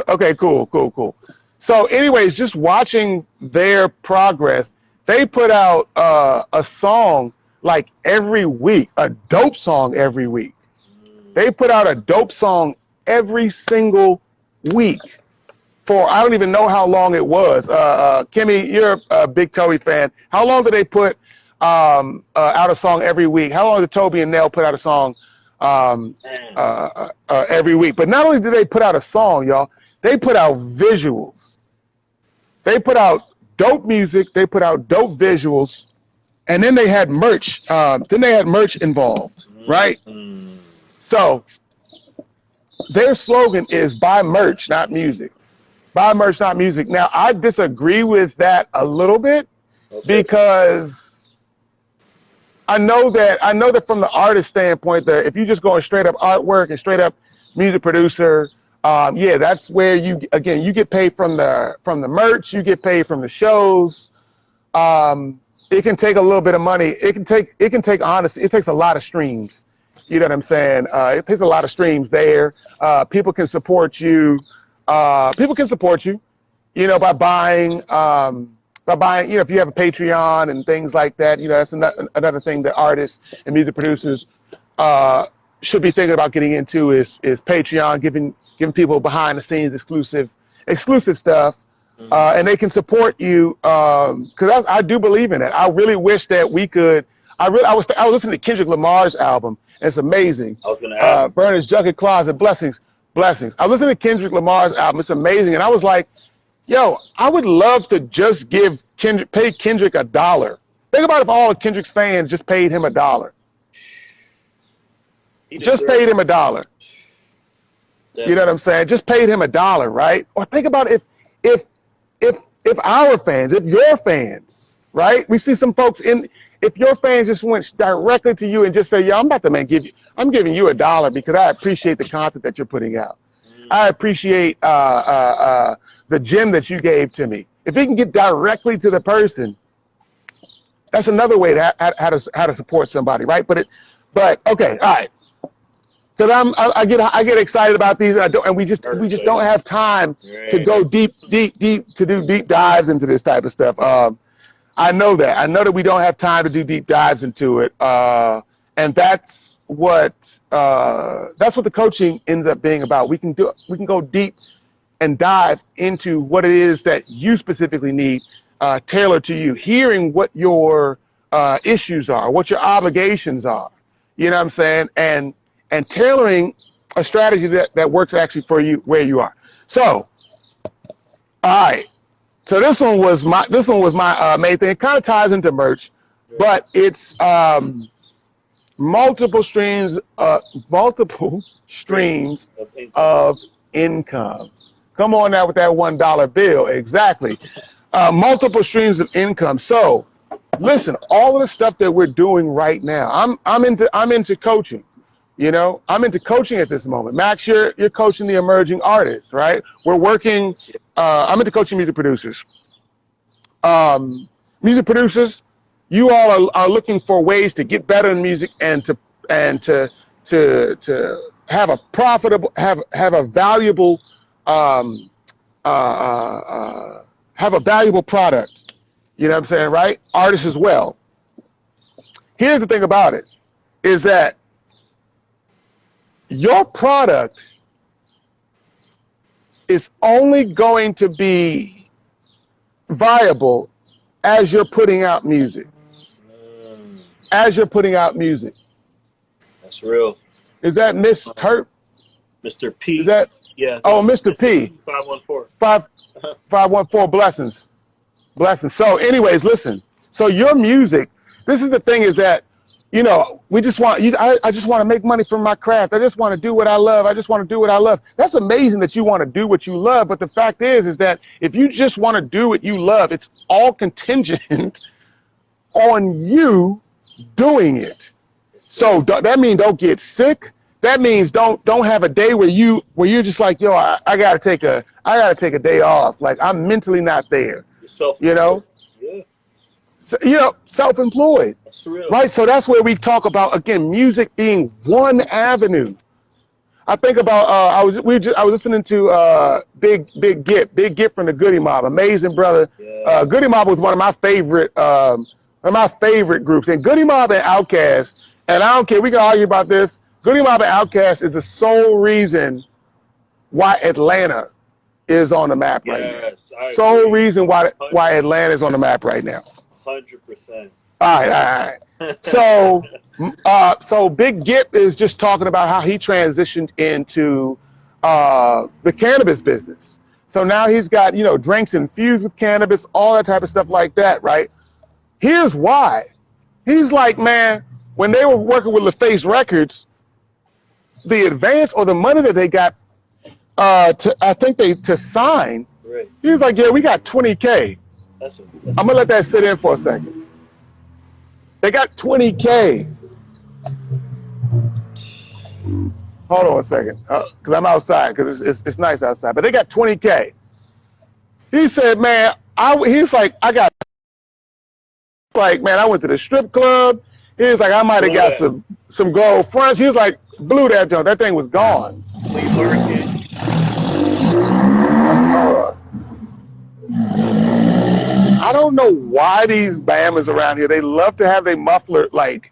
okay, cool. So, anyways, just watching their progress, they put out a song like every week, a dope song every week. They put out a dope song every single week for I don't even know how long it was. Kimmy, you're a big Toby fan. How long did they put out a song every week? How long did Toby and Nell put out a song every week? But not only did they put out a song, y'all, they put out visuals. They put out dope music. They put out dope visuals, and then they had merch. Then they had merch involved, right? So their slogan is "Buy merch, not music." Buy merch, not music. Now I disagree with that a little bit because I know that from the artist standpoint, that if you just go straight up artwork and straight up music producer, yeah, that's where you get paid from the merch, you get paid from the shows. It can take a little bit of money. It can take honestly, it takes a lot of streams. You know what I'm saying? It takes a lot of streams there. People can support you. You know, by buying, you know, if you have a Patreon and things like that, you know, that's another thing that artists and music producers should be thinking about getting into is Patreon, giving people behind the scenes exclusive stuff, and they can support you because I do believe in it. I really wish that we could. I was listening to Kendrick Lamar's album. And it's amazing.
I was going to ask.
Burner's Junket Closet, blessings. I listened to Kendrick Lamar's album. It's amazing, and I was like, yo, I would love to just pay Kendrick $1. Think about if all of Kendrick's fans just paid him $1. Just paid him $1. You know what I'm saying? Just paid him $1, right? Or think about if our fans, if your fans, right? We see some folks if your fans just went directly to you and just say, yo, I'm giving you $1 because I appreciate the content that you're putting out. I appreciate the gem that you gave to me. If it can get directly to the person, that's another way to how to support somebody, right? But okay, all right. Because I get excited about these, and we just don't have time to go deep to do deep dives into this type of stuff. I know that we don't have time to do deep dives into it, and that's what the coaching ends up being about. We can go deep and dive into what it is that you specifically need, tailored to you, hearing what your issues are, what your obligations are. You know what I'm saying? And tailoring a strategy that works actually for you where you are. So, all right. So this one was my main thing. It kind of ties into merch, but it's multiple streams of income. Come on now with that $1 bill. Exactly. Multiple streams of income. So listen, all of the stuff that we're doing right now, I'm into coaching. You know, I'm into coaching at this moment. Max, you're coaching the emerging artists, right? We're working. I'm into coaching music producers. Music producers, you all are looking for ways to get better in music and to have a profitable, have a valuable, have a valuable product. You know what I'm saying, right? Artists as well. Here's the thing about it, is that your product is only going to be viable as you're putting out music. as you're putting out music.
That's real.
Is that Miss Terp?
Mr. P.
Is that?
Yeah.
Oh, Mr. P.
514.
514 blessings. Blessings. So anyways, listen. So your music, this is the thing is that, you know, we just want, I just want to make money from my craft. I just want to do what I love. I just want to do what I love. That's amazing that you want to do what you love. But the fact is that if you just want to do what you love, it's all contingent on you doing it. So that means don't get sick. That means don't have a day where you're just like, yo, I gotta take a day off. Like I'm mentally not there. You know?
Yeah.
So, you know, self-employed.
That's real.
Right? So that's where we talk about, again, music being one avenue. I think about I was listening to Big Gip from the Goody Mob, amazing brother.
Yeah.
Goody Mob was one of my favorite groups, and Goody Mob and Outkast, and I don't care, we can argue about this. Goody Mob and Outkast is the sole reason why Atlanta is on the map right now. Sole reason why Atlanta is on the map right now.
100%.
All right. So Big Gip is just talking about how he transitioned into the cannabis business. So now he's got, you know, drinks infused with cannabis, all that type of stuff like that, right? Here's why. He's like, man, when they were working with LaFace Records, the advance or the money that they got to sign,
right.
He was like, yeah, we got 20K. I'm gonna let that sit in for a second. They got 20K. Hold on a second, because I'm outside, because it's nice outside. But they got 20K. He said, man, I went to the strip club. He was like, I might have got some gold fronts. He was like, blew that junk. That thing was gone. I don't know why these Bammers around here, they love to have a muffler, loud.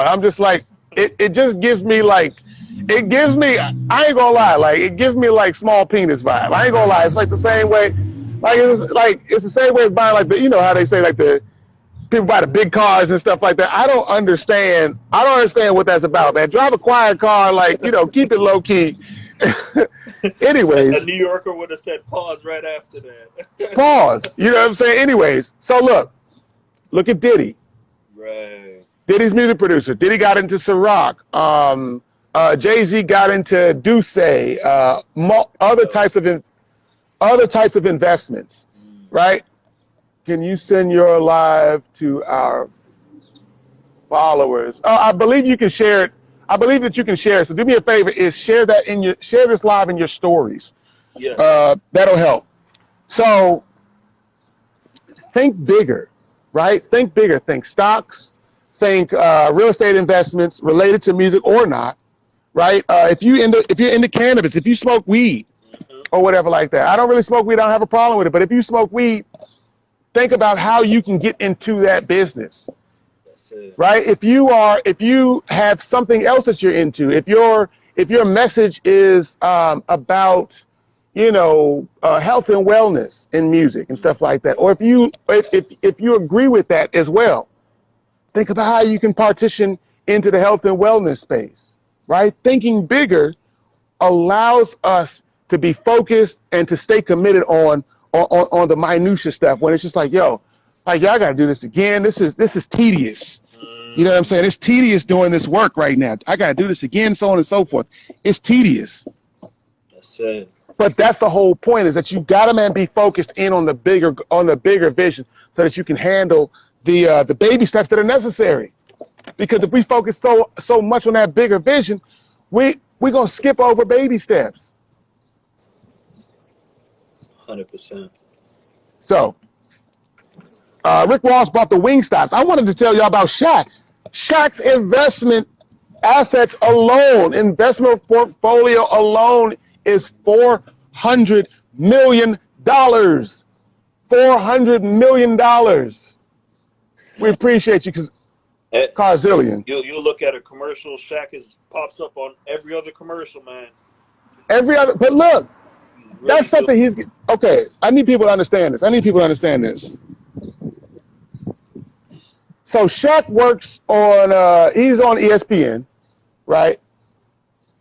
I'm just like, it just gives me like, I ain't gonna lie, like, it gives me like small penis vibe. I ain't gonna lie, it's like the same way, it's the same way as buying like you know how they say like the people buy the big cars and stuff like that. I don't understand what that's about, man. Drive a quiet car, like, you know, keep it low key. Anyways.
A New Yorker would have said pause right after that.
Pause. You know what I'm saying? Anyways, so look at Diddy.
Right.
Diddy's music producer. Diddy got into Ciroc. Jay-Z got into Duce. Other types of investments. Right? Can you send your live to our followers? I believe you can share it. I believe that you can share it. So do me a favor, is share this live in your stories.
Yeah.
That'll help. So think bigger, right? Think bigger. Think stocks. Think real estate investments related to music or not, right? If you're into cannabis, if you smoke weed or whatever like that. I don't really smoke weed. I don't have a problem with it. But if you smoke weed, think about how you can get into that business. Right? If you have something else that you're into, if your message is about, you know, health and wellness in music and stuff like that, or if you agree with that as well, think about how you can partition into the health and wellness space. Right? Thinking bigger allows us to be focused and to stay committed on the minutia stuff when it's just like, yo, like, y'all gotta do this again. This is tedious. You know what I'm saying? It's tedious doing this work right now. I gotta do this again, so on and so forth. It's tedious.
That's it.
But that's the whole point, is that you gotta, man, be focused in on the bigger vision so that you can handle the baby steps that are necessary. Because if we focus so much on that bigger vision, we're gonna skip over baby steps.
100%.
So Rick Ross bought the Wingstops. I wanted to tell y'all about Shaq. Shaq's investment assets alone, investment portfolio alone, is $400 million. $400 million. We appreciate you, because Carzillion.
You look at a commercial, Shaq pops up on every other commercial, man.
But look, really, that's something okay, I need people to understand this. So Shaq works on, he's on ESPN, right?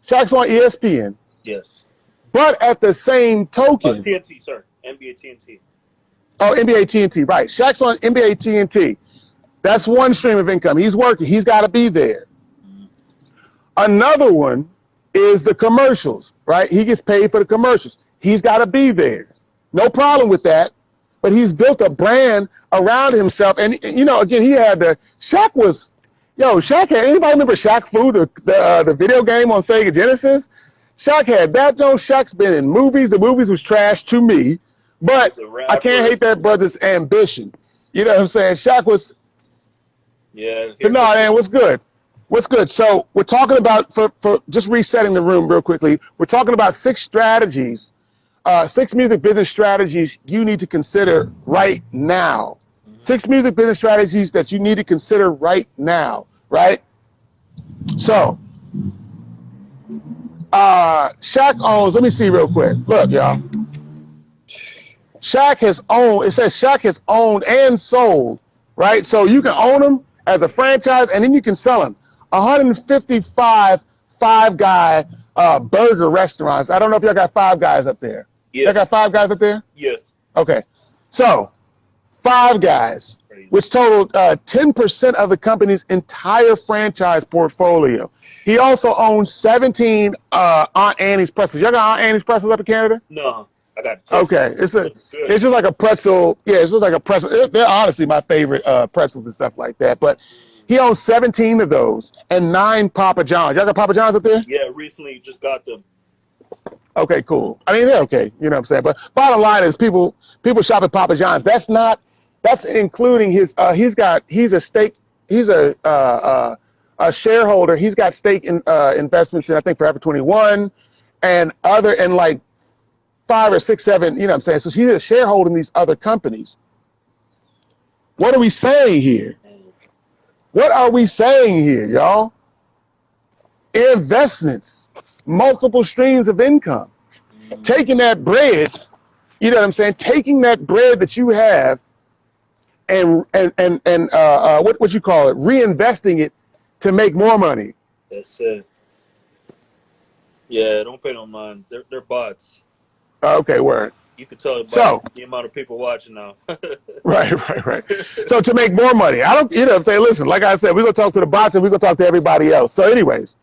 Shaq's on ESPN.
Yes.
But at the same token.
TNT, sorry. NBA TNT.
Oh, NBA TNT, right. Shaq's on NBA TNT. That's one stream of income. He's working. He's got to be there. Mm-hmm. Another one is the commercials, right? He gets paid for the commercials. He's got to be there. No problem with that. But he's built a brand around himself. And, you know, again, he had Shaq had, anybody remember Shaq Fu, the video game on Sega Genesis? Shaq had that, Joe. Shaq's been in movies. The movies was trash to me. But I can't hate that brother's ambition. You know what I'm saying? Shaq was.
Yeah.
But no, man, what's good? What's good? So we're talking about, for just resetting the room real quickly, we're talking about 6 strategies. 6 music business strategies you need to consider right now. 6 music business strategies that you need to consider right now, right? So, Shaq owns, let me see real quick. Look, y'all. Shaq has owned and sold, right? So you can own them as a franchise, and then you can sell them. 155 Five Guy burger restaurants. I don't know if y'all got Five Guys up there.
Yes.
Y'all got Five Guys up there?
Yes.
Okay. So, Five Guys, which totaled 10% of the company's entire franchise portfolio. He also owns 17 Aunt Annie's pretzels. Y'all got Aunt Annie's pretzels up in Canada?
No, I got it.
Okay. It's just like a pretzel. Yeah, it's just like a pretzel. They're honestly my favorite pretzels and stuff like that. But he owns 17 of those and 9 Papa John's. Y'all got Papa John's up there?
Yeah, recently just got them.
Okay, cool. I mean, they're okay. You know what I'm saying? But bottom line is people shop at Papa John's. That's including his, he's a shareholder. He's got stake in investments in, I think, Forever 21 and like 5 or 6, 7, you know what I'm saying? So he's a shareholder in these other companies. What are we saying here? What are we saying here, y'all? Investments, multiple streams of income. Taking that bread, you know what I'm saying? Taking that bread that you have and what you call it, reinvesting it to make more money.
That's it. Yeah, don't pay no mind. They're bots.
Okay, word.
You can tell by the amount of people watching now.
Right. So to make more money, you know what I'm saying? Listen, like I said, we're going to talk to the bots and we're going to talk to everybody else. So anyways,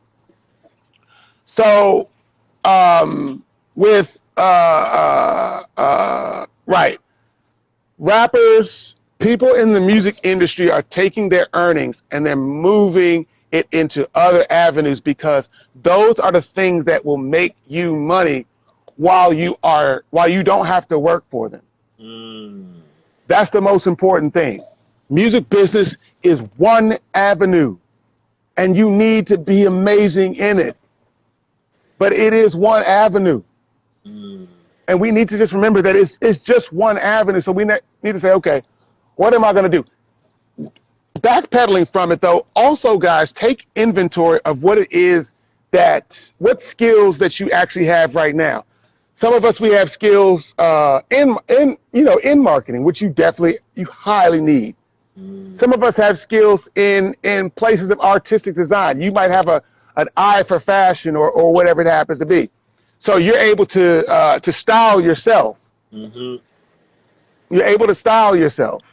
rappers, people in the music industry are taking their earnings and they're moving it into other avenues because those are the things that will make you money while you don't have to work for them. That's the most important thing. Music business is one avenue and you need to be amazing in it. But it is one avenue. And we need to just remember that it's just one avenue. So we need to say, okay, what am I going to do? Backpedaling from it, though, also, guys, take inventory of what it is what skills that you actually have right now. Some of us, we have skills in marketing, which you highly need. Some of us have skills in places of artistic design. You might have an eye for fashion or whatever it happens to be. So you're able to style yourself. You're able to style yourself.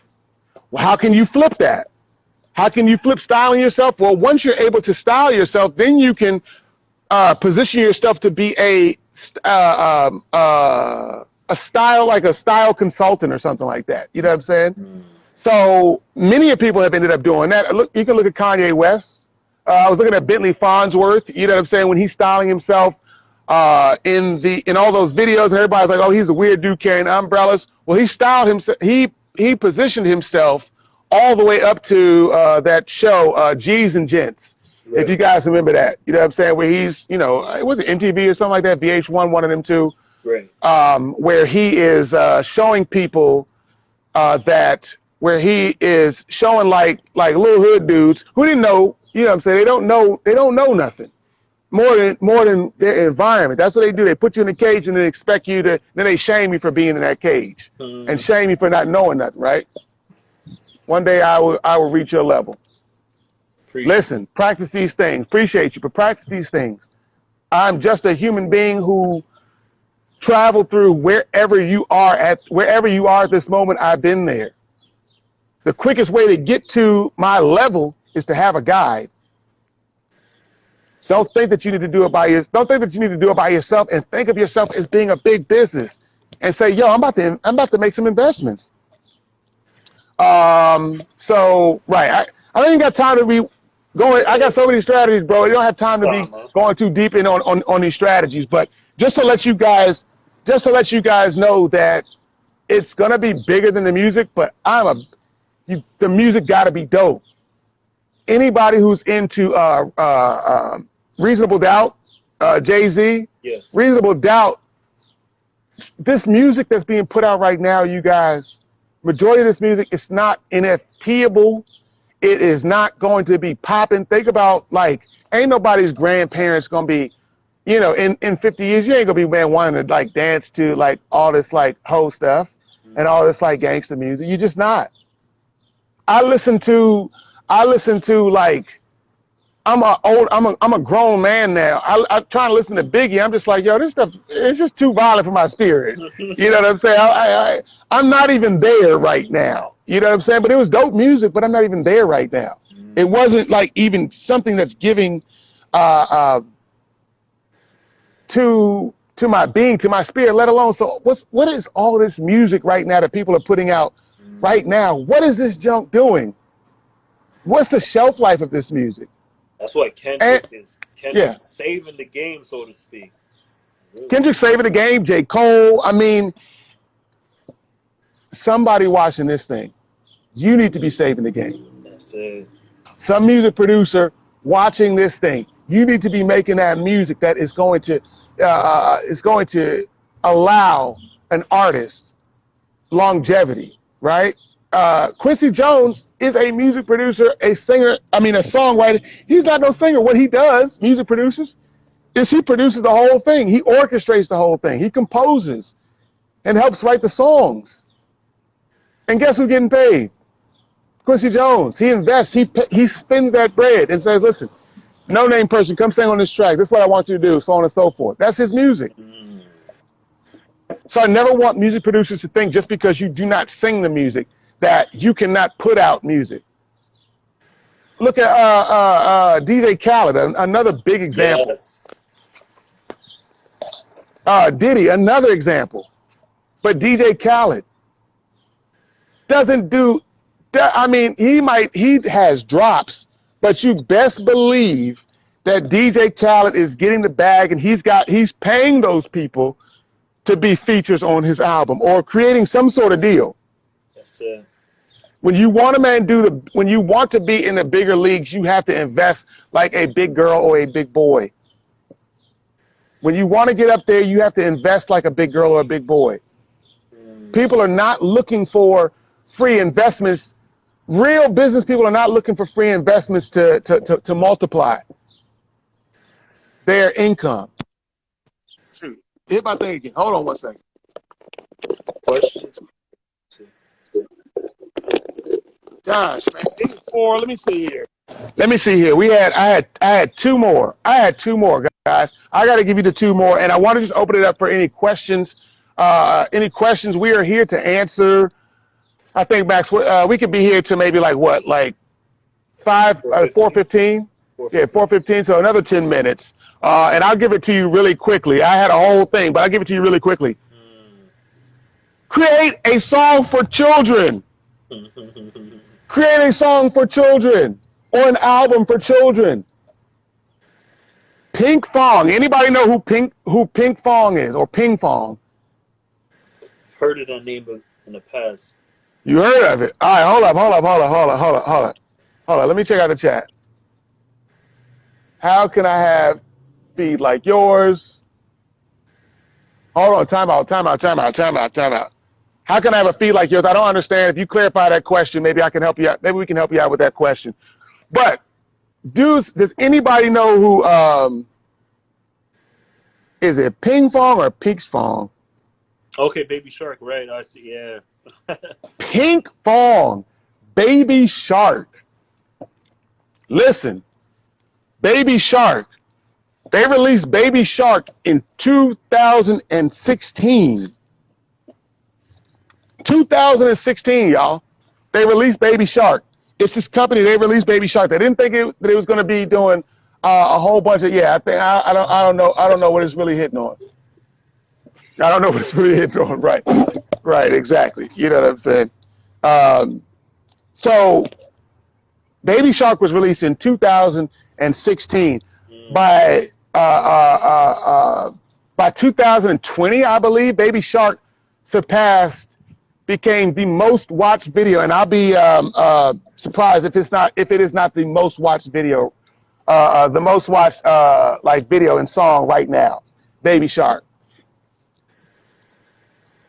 Well, how can you flip that? How can you flip styling yourself? Well, once you're able to style yourself, then you can position yourself to be a style consultant or something like that. You know what I'm saying? So many people have ended up doing that. You can look at Kanye West. I was looking at Bentley Farnsworth. You know what I'm saying? When he's styling himself in all those videos, and everybody's like, "Oh, he's a weird dude carrying umbrellas." Well, he styled himself. He positioned himself all the way up to that show, G's and Gents. Right. If you guys remember that, you know what I'm saying? Where he's, was it MTV or something like that? VH1, one of them two. Right. Where he is showing people where he is showing like little hood dudes who didn't know, you know what I'm saying? They don't know nothing more than their environment. That's what they do. They put you in a cage and then expect then they shame you for being in that cage and shame you for not knowing nothing, right? One day I will reach your level. Listen, practice these things. Appreciate you, but practice these things. I'm just a human being who traveled through wherever you are at this moment. I've been there. The quickest way to get to my level is to have a guide. Don't think that you need to do it by yourself, and think of yourself as being a big business, and say, "Yo, I'm about to make some investments." So right, I don't even got time to be going. I got so many strategies, bro. You don't have time to be going too deep in on these strategies. But just to let you guys know that it's gonna be bigger than the music. But the music got to be dope. Anybody who's into Reasonable Doubt, Jay-Z,
yes,
Reasonable Doubt, this music that's being put out right now, you guys, majority of this music is not NFTable. It is not going to be popping. Think about, like, ain't nobody's grandparents gonna be, in 50 years, you ain't gonna be wanting to like dance to like all this like hoe stuff and all this like gangster music. You're just not. I listen to like, I'm a grown man now. I'm trying to listen to Biggie. I'm just like, yo, this stuff, it's just too violent for my spirit. You know what I'm saying? I'm not even there right now. You know what I'm saying? But it was dope music, but I'm not even there right now. It wasn't like even something that's giving to my being, to my spirit, let alone. So what is all this music right now that people are putting out right now? What is this junk doing? What's the shelf life of this music?
That's what Kendrick is. Kendrick saving the game, so to speak. Really.
Kendrick saving the game. J. Cole. I mean, somebody watching this thing, you need to be saving the game.
That's it.
Some music producer watching this thing, you need to be making that music that is going to allow an artist longevity, right? Quincy Jones is a music producer, a singer, a songwriter. He's not no singer. What he does, music producers, is he produces the whole thing. He orchestrates the whole thing. He composes and helps write the songs. And guess who's getting paid? Quincy Jones. He invests. He spends that bread and says, listen, no-name person, come sing on this track. This is what I want you to do, so on and so forth. That's his music. So I never want music producers to think just because you do not sing the music that you cannot put out music. Look at DJ Khaled, another big example.
Yes.
Diddy, another example. But DJ Khaled doesn't do that. I mean, he has drops, but you best believe that DJ Khaled is getting the bag, and he's paying those people to be features on his album or creating some sort of deal.
That's it.
When you want to be in the bigger leagues, you have to invest like a big girl or a big boy. When you want to get up there, you have to invest like a big girl or a big boy. People are not looking for free investments. Real business people are not looking for free investments to multiply their income. Shoot, hit my thing again. Hold on one second.
Questions?
Gosh, man. Let me see here. I had two more. Guys. I got to give you the two more, and I want to just open it up for any questions. Any questions? We are here to answer. I think, Max, we could be here to maybe like 4:15? Yeah, 4:15. So another 10 minutes. And I'll give it to you really quickly. I had a whole thing, but I'll give it to you really quickly. Create a song for children. Create a song for children or an album for children. Pink Fong. Anybody know who Pink Fong is or Ping Fong?
Heard it on name in the past.
You heard of it? All right, hold up. Let me check out the chat. How can I have feed like yours? Hold on, time out. How can I have a feed like yours? I don't understand. If you clarify that question, maybe I can help you out. Maybe we can help you out with that question. But does anybody know who is it Ping Fong or Pink Fong?
Okay, Baby Shark, right? I see. Yeah.
Pink Fong, Baby Shark. Listen, Baby Shark. They released Baby Shark in 2016. 2016, y'all. They released Baby Shark. It's this company. They released Baby Shark. They didn't think that it was going to be doing a whole bunch of. Yeah, I don't know. I don't know what it's really hitting on. I don't know what it's really hitting on. Right. Exactly. You know what I'm saying? So, Baby Shark was released in 2016. By 2020, I believe, Baby Shark became the most watched video, and I'll be surprised if it is not the most watched video, the most watched like video and song right now. Baby Shark.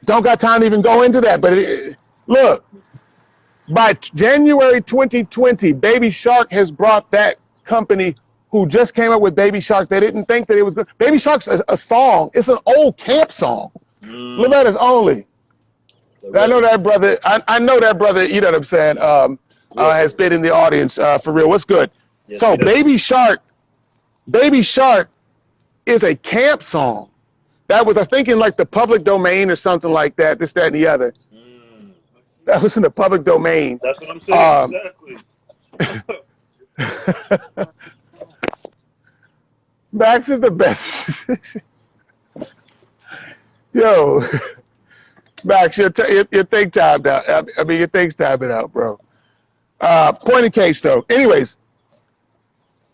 Don't got time to even go into that, but look, by January 2020, Baby Shark has brought that company who just came up with Baby Shark. They didn't think that it was good. Baby Shark's a song. It's an old camp song. Loretta's Only. I know that brother. I know that brother. You know what I'm saying? Has been in the audience for real. What's good? Yes, so Baby Shark is a camp song. That was, I think, in like the public domain or something like that. This, that, and the other. That was in the public domain.
That's what I'm saying. Exactly.
Max is the best. Yo, Max, your thing timed out. I mean, your thing's timing out, bro. Point in case, though. Anyways,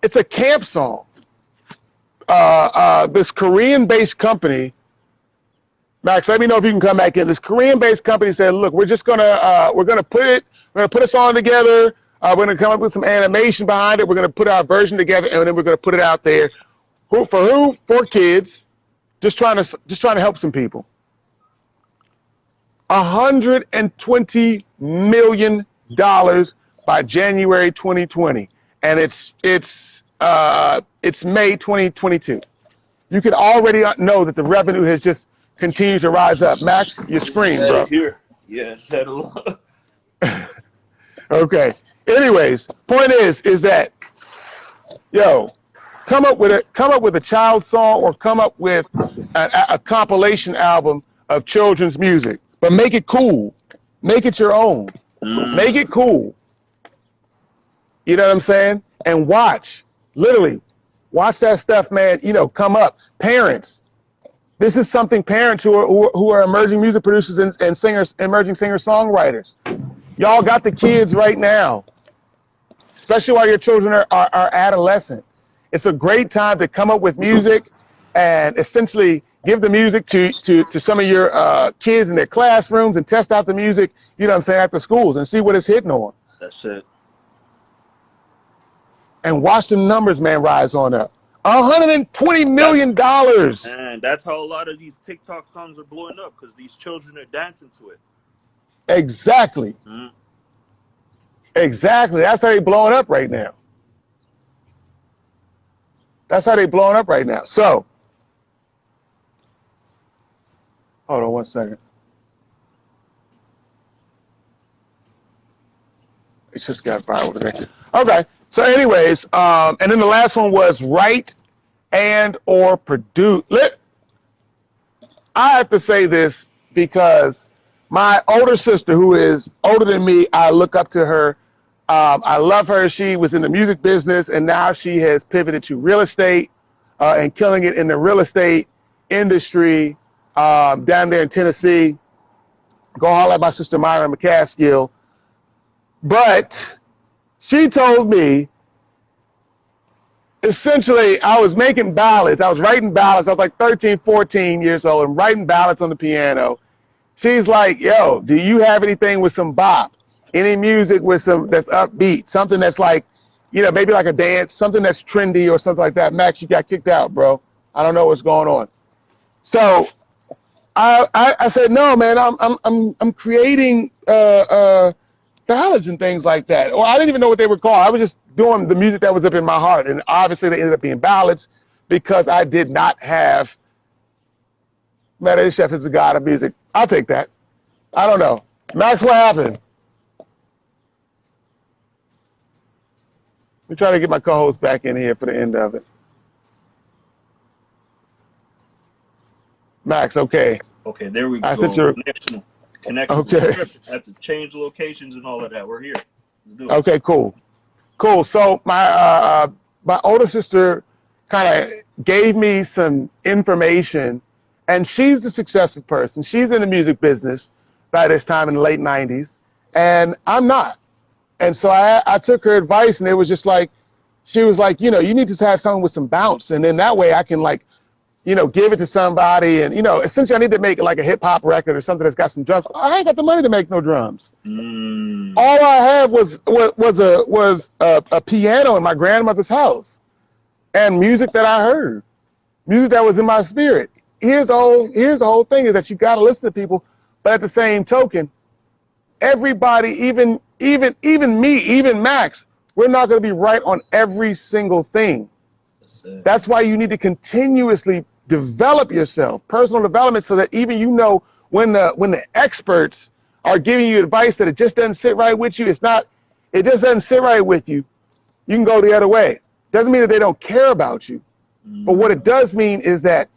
it's a camp song. This Korean-based company, Max, let me know if you can come back in. This Korean-based company said, "Look, we're gonna put a song together. We're gonna come up with some animation behind it. We're gonna put our version together, and then we're gonna put it out there. For kids, just trying to help some people. $120 million by January 2020, and it's May 2022. You can already know that the revenue has just continued to rise up. Max, your screen, bro.
Here, yeah, it's had a lot.
Okay. Anyways, point is that, yo, come up with a child song or come up with a compilation album of children's music, but make it cool, make it your own, make it cool. You know what I'm saying? And literally watch that stuff, man. You know, come up. Parents, this is something parents who are emerging music producers and singers, emerging singer-songwriters. Y'all got the kids right now, especially while your children are adolescent. It's a great time to come up with music and essentially give the music to some of your kids in their classrooms and test out the music, you know what I'm saying, at the schools and see what it's hitting on.
That's it.
And watch the numbers, man, rise on up. $120 million.
And that's how a lot of these TikTok songs are blowing up, because these children are dancing to it.
Exactly. Exactly. That's how they blowing up right now. So, hold on one second. It just got viral today. Okay. So anyways, and then the last one was write and or produce. I have to say this because my older sister, who is older than me, I look up to her. I love her. She was in the music business, and now she has pivoted to real estate and killing it in the real estate industry down there in Tennessee. Go holler at my sister Matty McCaskill. But she told me, essentially, I was making ballads. I was writing ballads. I was like 13, 14 years old and writing ballads on the piano. She's like, yo, do you have anything with some bop? Any music with that's upbeat? Something that's like, you know, maybe like a dance, something that's trendy or something like that. Max, you got kicked out, bro. I don't know what's going on. So I said, no, man, I'm creating ballads and things like that. Or I didn't even know what they were called. I was just doing the music that was up in my heart. And obviously they ended up being ballads because I did not have Matty Chef is the god of music. I'll take that. I don't know. Max, what happened? me try to get my co-host back in here for the end of it. Max, okay.
Okay, there we
I sent
go.
your
Connection.
okay.
Have to change locations and all of that. We're here. Let's do it.
Okay, cool. So my older sister kind of gave me some information, and she's a successful person. She's in the music business by this time in the late 90s, and I'm not. And so I took her advice, and it was just like, she was like, you know, you need to have something with some bounce, and then that way I can, like, you know, give it to somebody, and, you know, essentially I need to make like a hip hop record or something that's got some drums. I ain't got the money to make no drums. All I had was a piano in my grandmother's house, and music that I heard, music that was in my spirit. Here's the whole thing is that you got to listen to people, but at the same token, everybody, even me, even Max, we're not going to be right on every single thing. That's why you need to continuously develop yourself, personal development, so that even you know when the experts are giving you advice that it just doesn't sit right with you, it just doesn't sit right with you, you can go the other way. Doesn't mean that they don't care about you, but what it does mean is that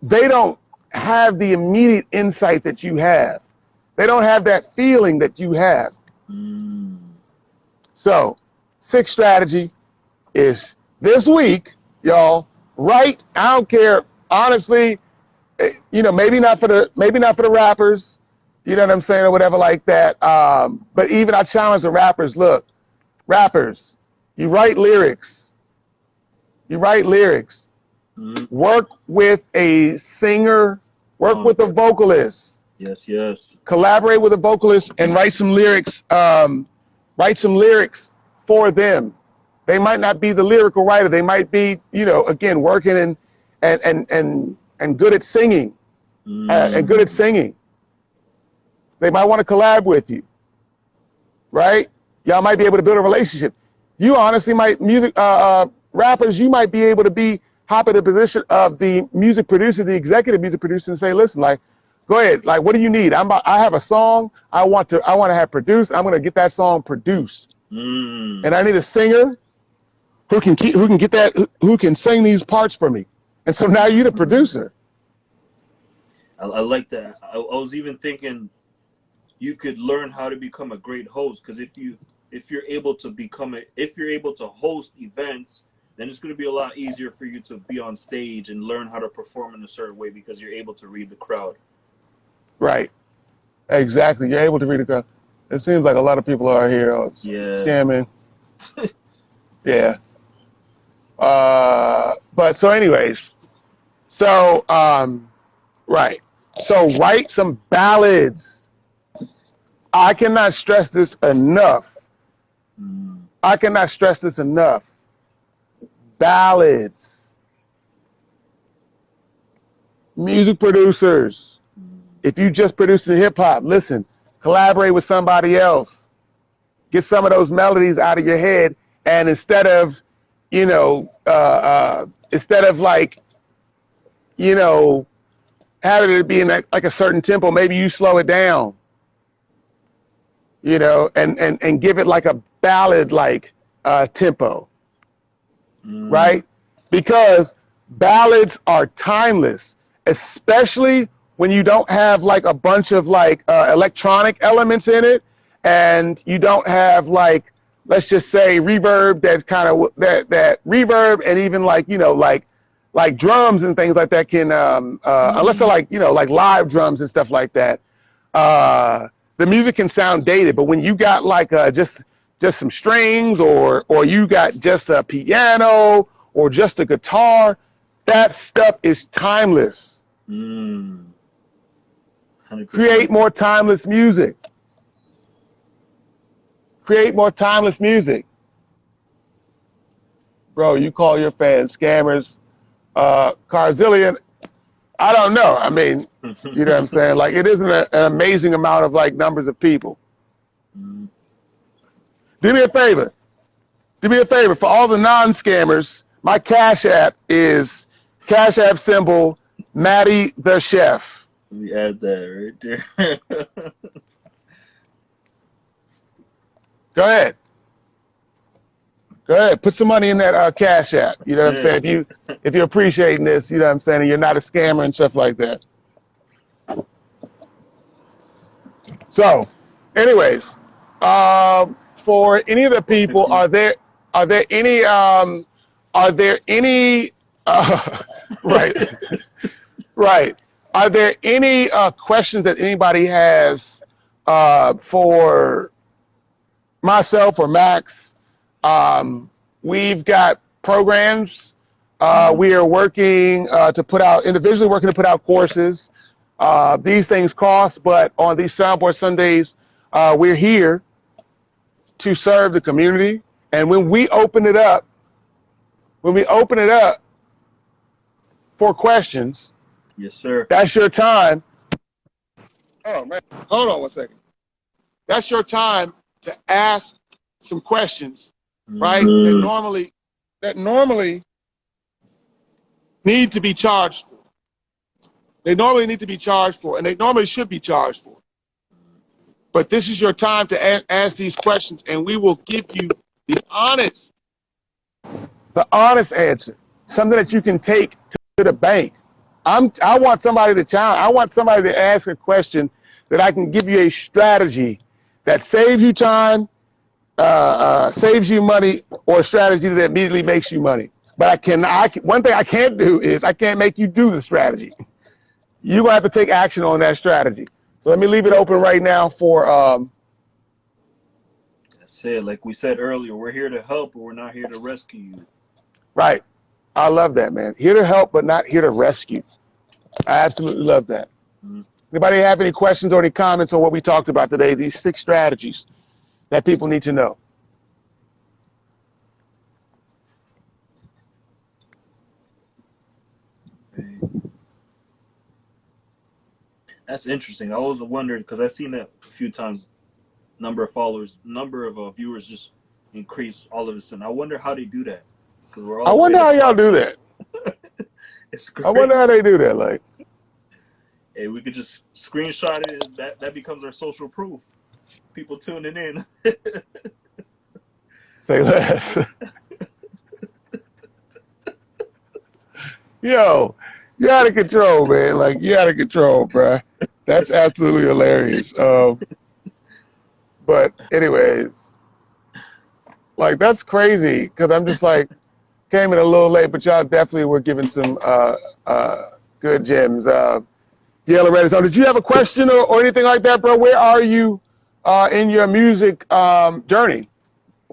they don't have the immediate insight that you have. They don't have that feeling that you have. So, sixth strategy is this week, y'all, write. I don't care, honestly, you know, maybe not for the rappers, you know what I'm saying, or whatever like that. But even I challenge the rappers, look, rappers, you write lyrics. Work with a singer, work with a vocalist.
Yes.
Collaborate with a vocalist and write some lyrics. For them. They might not be the lyrical writer. They might be, you know, again, working and good at singing. And good at singing. They might want to collab with you. Right? Y'all might be able to build a relationship. You honestly might, rappers, you might be able to hop in the position of the music producer, the executive music producer, and say, listen, like, go ahead, like, what do you need? I have a song I want to have produced. I'm gonna get that song produced. And I need a singer who can sing these parts for me. And so now you're the producer.
I like that. I was even thinking you could learn how to become a great host, because if you're able to host events, then it's going to be a lot easier for you to be on stage and learn how to perform in a certain way, because you're able to read the crowd.
Right. Exactly. You're able to read the crowd. It seems like a lot of people are here scamming. Yeah. But so anyways, right. So write some ballads. I cannot stress this enough. Ballads. Music producers. If you just produce the hip hop, listen. Collaborate with somebody else. Get some of those melodies out of your head, and instead of like, you know, having it be in like a certain tempo, maybe you slow it down. You know, and give it like a ballad like tempo. Right? Because ballads are timeless, especially when you don't have like a bunch of like electronic elements in it, and you don't have like, let's just say, reverb that's kind of that reverb, and even like, you know, like drums and things like that can unless they're like, you know, like live drums and stuff like that, the music can sound dated. But when you got like just some strings, or you got just a piano or just a guitar, that stuff is timeless.
100%.
Create more timeless music. Bro, you call your fans scammers, Carzillion. I don't know. I mean, you know what I'm saying? Like, it isn't an amazing amount of like numbers of people. Do me a favor. For all the non-scammers, my Cash App is Cash App symbol Matty the Chef.
We add that right there.
Go ahead. Go ahead. Put some money in that Cash App. You know what I'm saying? If you're appreciating this, you know what I'm saying, and you're not a scammer and stuff like that. So, anyways, for any of the people, are there any right, right. Are there any questions that anybody has for myself or Max? We've got programs. We are working to put out, individually working to put out courses. These things cost, but on these Soundboard Sundays, we're here to serve the community. And when we open it up for questions,
yes, sir.
That's your time. Oh man, hold on one second. That's your time to ask some questions, right? That normally need to be charged for. They normally need to be charged for, and they normally should be charged for. But this is your time to ask these questions, and we will give you the honest answer, something that you can take to the bank. I want somebody to challenge. I want somebody to ask a question that I can give you a strategy that saves you time, saves you money, or a strategy that immediately makes you money. But one thing I can't do is I can't make you do the strategy. You're gonna have to take action on that strategy. So let me leave it open right now for.
That's it. Like we said earlier, we're here to help, but we're not here to rescue you.
Right. I love that, man. Here to help, but not here to rescue. I absolutely love that. Mm-hmm. Anybody have any questions or any comments on what we talked about today? These 6 strategies that people need to know.
That's interesting. I always wondered, because I've seen that a few times, number of followers, number of viewers just increase all of a sudden. I wonder how they do that. We're all
I wonder how y'all do that.
It's great.
I wonder how they do that. Like,
hey, we could just screenshot it. That becomes our social proof. People tuning in.
Say less. Yo, you're out of control, man. Like, you're out of control, bro. That's absolutely hilarious. But anyways, like, that's crazy, because I'm just like, came in a little late, but y'all definitely were giving some good gems. Yellow Red. So did you have a question or anything like that, bro? Where are you in your music journey?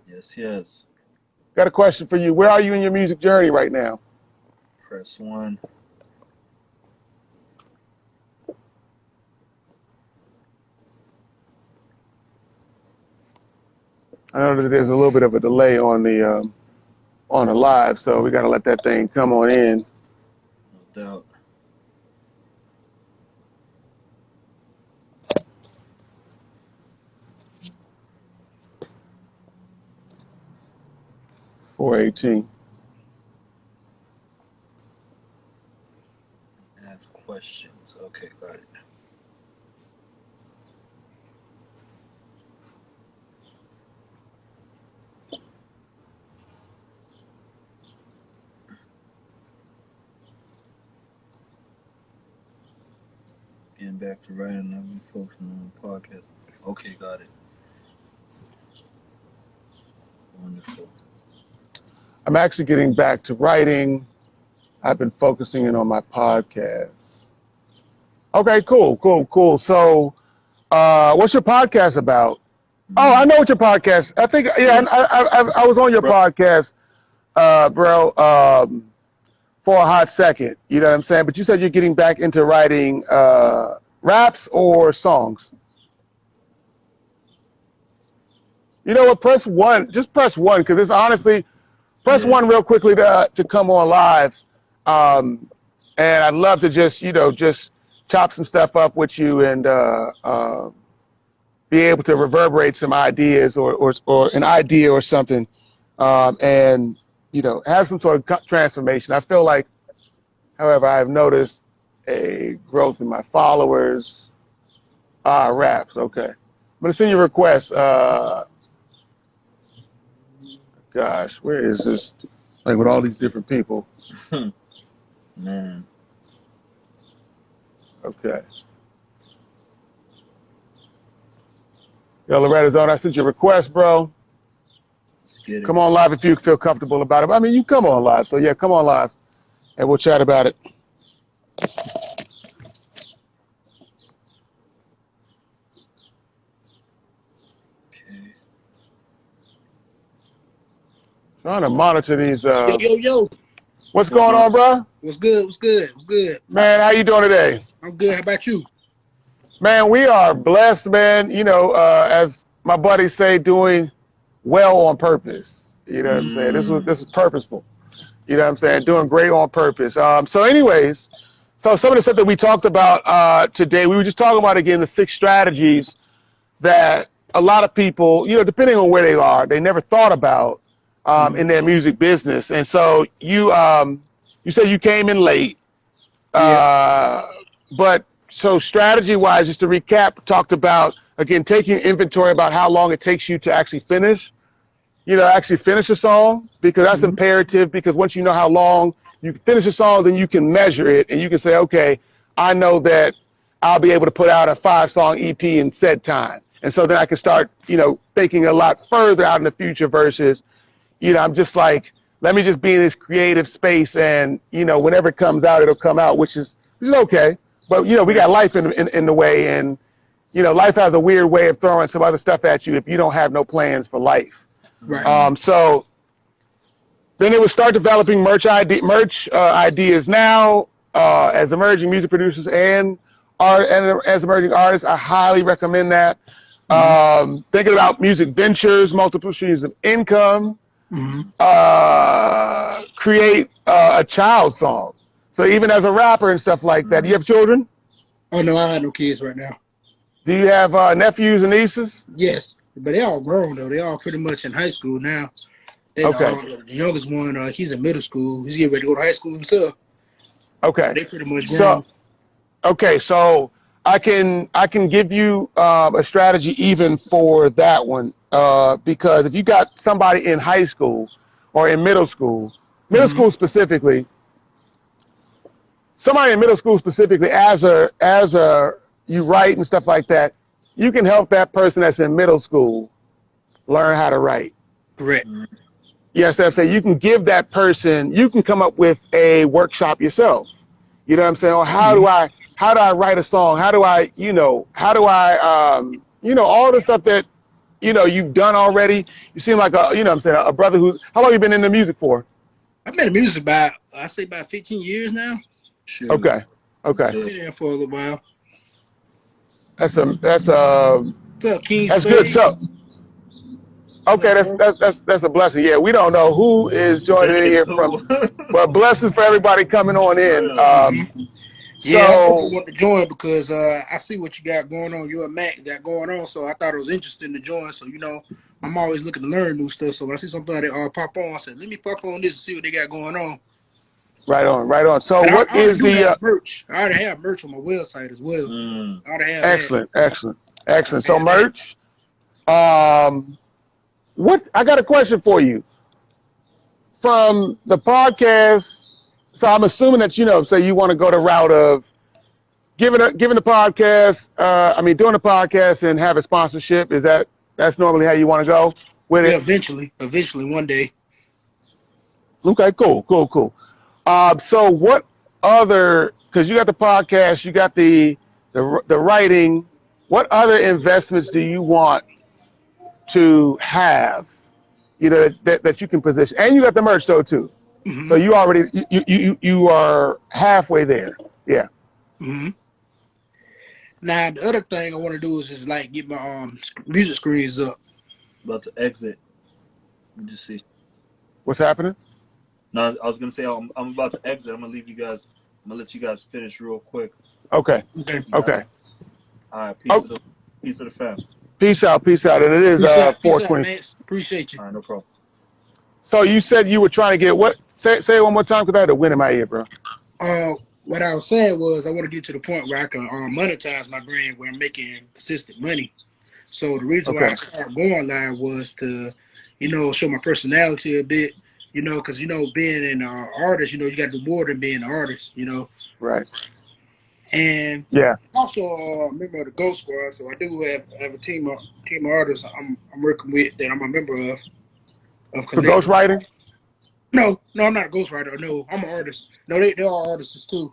Yes.
Got a question for you. Where are you in your music journey right now?
Press 1.
I know that there's a little bit of a delay on the live, so we got to let that thing come on in.
No doubt.
$418.
Ask questions. Okay, got it. Getting back to writing, I've been focusing on the podcast. Okay, got it. Wonderful.
I'm actually getting back to writing. I've been focusing in on my podcast. Okay, cool. So, what's your podcast about? Oh, I know what your podcast. I think, yeah, I was on your podcast, bro, for a hot second. You know what I'm saying? But you said you're getting back into writing raps or songs. You know what? Press 1. Just press 1, because it's honestly, press 1 real quickly to come on live. And I'd love to just chop some stuff up with you and be able to reverberate some ideas or an idea or something, and have some sort of transformation. I feel like, however, I've noticed a growth in my followers. Raps, okay. I'm gonna send you a request. gosh, where is this? Like with all these different people.
Man.
Okay. Yo, Loretta's on. I sent you a request, bro.
Let's get it.
Come on live if you feel comfortable about it. I mean, you come on live. So, yeah, come on live, and we'll chat about it.
Okay.
Trying to monitor these.
Yo.
What's going on, bro?
What's good?
Man, how you doing today?
I'm good. How about you?
Man, we are blessed, man. You know, as my buddies say, doing well on purpose. You know what I'm saying? This was purposeful. You know what I'm saying? Doing great on purpose. So anyways, so some of the stuff that we talked about today, we were just talking about, again, the 6 strategies that a lot of people, you know, depending on where they are, they never thought about in their music business. And so you said you came in late, but so strategy-wise, just to recap, talked about, again, taking inventory about how long it takes you to actually finish a song, because that's imperative, because once you know how long you can finish a song, then you can measure it, and you can say, okay, I know that I'll be able to put out a 5-song EP in said time. And so then I can start, you know, thinking a lot further out in the future versus, you know, I'm just like, let me just be in this creative space, and, you know, whenever it comes out, it'll come out, which is okay. But, you know, we got life in the way, and, you know, life has a weird way of throwing some other stuff at you if you don't have no plans for life.
Right.
So then it would start developing merch ideas now as emerging music producers and as emerging artists. I highly recommend that. Thinking about music ventures, multiple streams of income, create a child song. So even as a rapper and stuff like that. Do you have children?
Oh, no, I have no kids right now.
Do you have nephews and nieces?
Yes, but they all grown, though. They all pretty much in high school now. And,
Okay.
The youngest one, he's in middle school. He's getting ready to go to high school himself.
Okay.
So they pretty much grown.
So I can give you a strategy even for that one, because if you got somebody in high school or in middle school specifically, somebody in middle school specifically, as you write and stuff like that, you can help that person that's in middle school learn how to write.
Correct.
Yes, I'm saying you can give that person, you can come up with a workshop yourself. You know what I'm saying? Or how do I write a song? How do I all the stuff that, you know, you've done already. You seem like a brother who's, how long you been in the music for?
I've been in music about 15 years now.
Sure.
Okay.
Been in for a little while.
That's
What's up, King?
that's good. So, okay, that's a blessing. Yeah, we don't know who is joining in here from, but blessings for everybody coming on in.
Yeah, I
So
want to join because I see what you got going on. You and Matt got going on, so I thought it was interesting to join. So, you know, I'm always looking to learn new stuff. So when I see somebody pop on, I said, let me pop on this and see what they got going on.
right on. So
But
what is the
merch? I already have merch on my website as well. I already have
excellent. So merch. What I got a question for you. From the podcast, so I'm assuming that, you know, say you want to go the route of giving the podcast, doing the podcast and have a sponsorship. That's normally how you want to go with it?
Eventually one day.
Okay, cool. So what other, because you got the podcast, you got the writing, what other investments do you want to have, you know, that you can position? And you got the merch though too. Mm-hmm. So you already, you are halfway there. Yeah.
Mm-hmm. Now, the other thing I want to do is just like get my music screens up.
About to exit. Let me just see.
What's happening?
No, I was gonna say I'm about to exit. I'm gonna leave you guys. I'm gonna let you guys finish real quick.
Okay. All
right. Peace of the fam.
Peace out. And it is 4:20.
Appreciate you.
All right, no problem.
So you said you were trying to get what? Say it one more time, because I had a wind in my ear, bro.
What I was saying was I want to get to the point where I can monetize my brand, where I'm making consistent money. So the reason why I started going live was to show my personality a bit, because, being an artist, you got to do more than being an artist,
Right.
And
yeah,
also a member of the Ghost Squad, so I do have a team of artists I'm working with that I'm a member of
for ghostwriting.
No, I'm not a ghostwriter. No, I'm an artist. No, they're all artists too.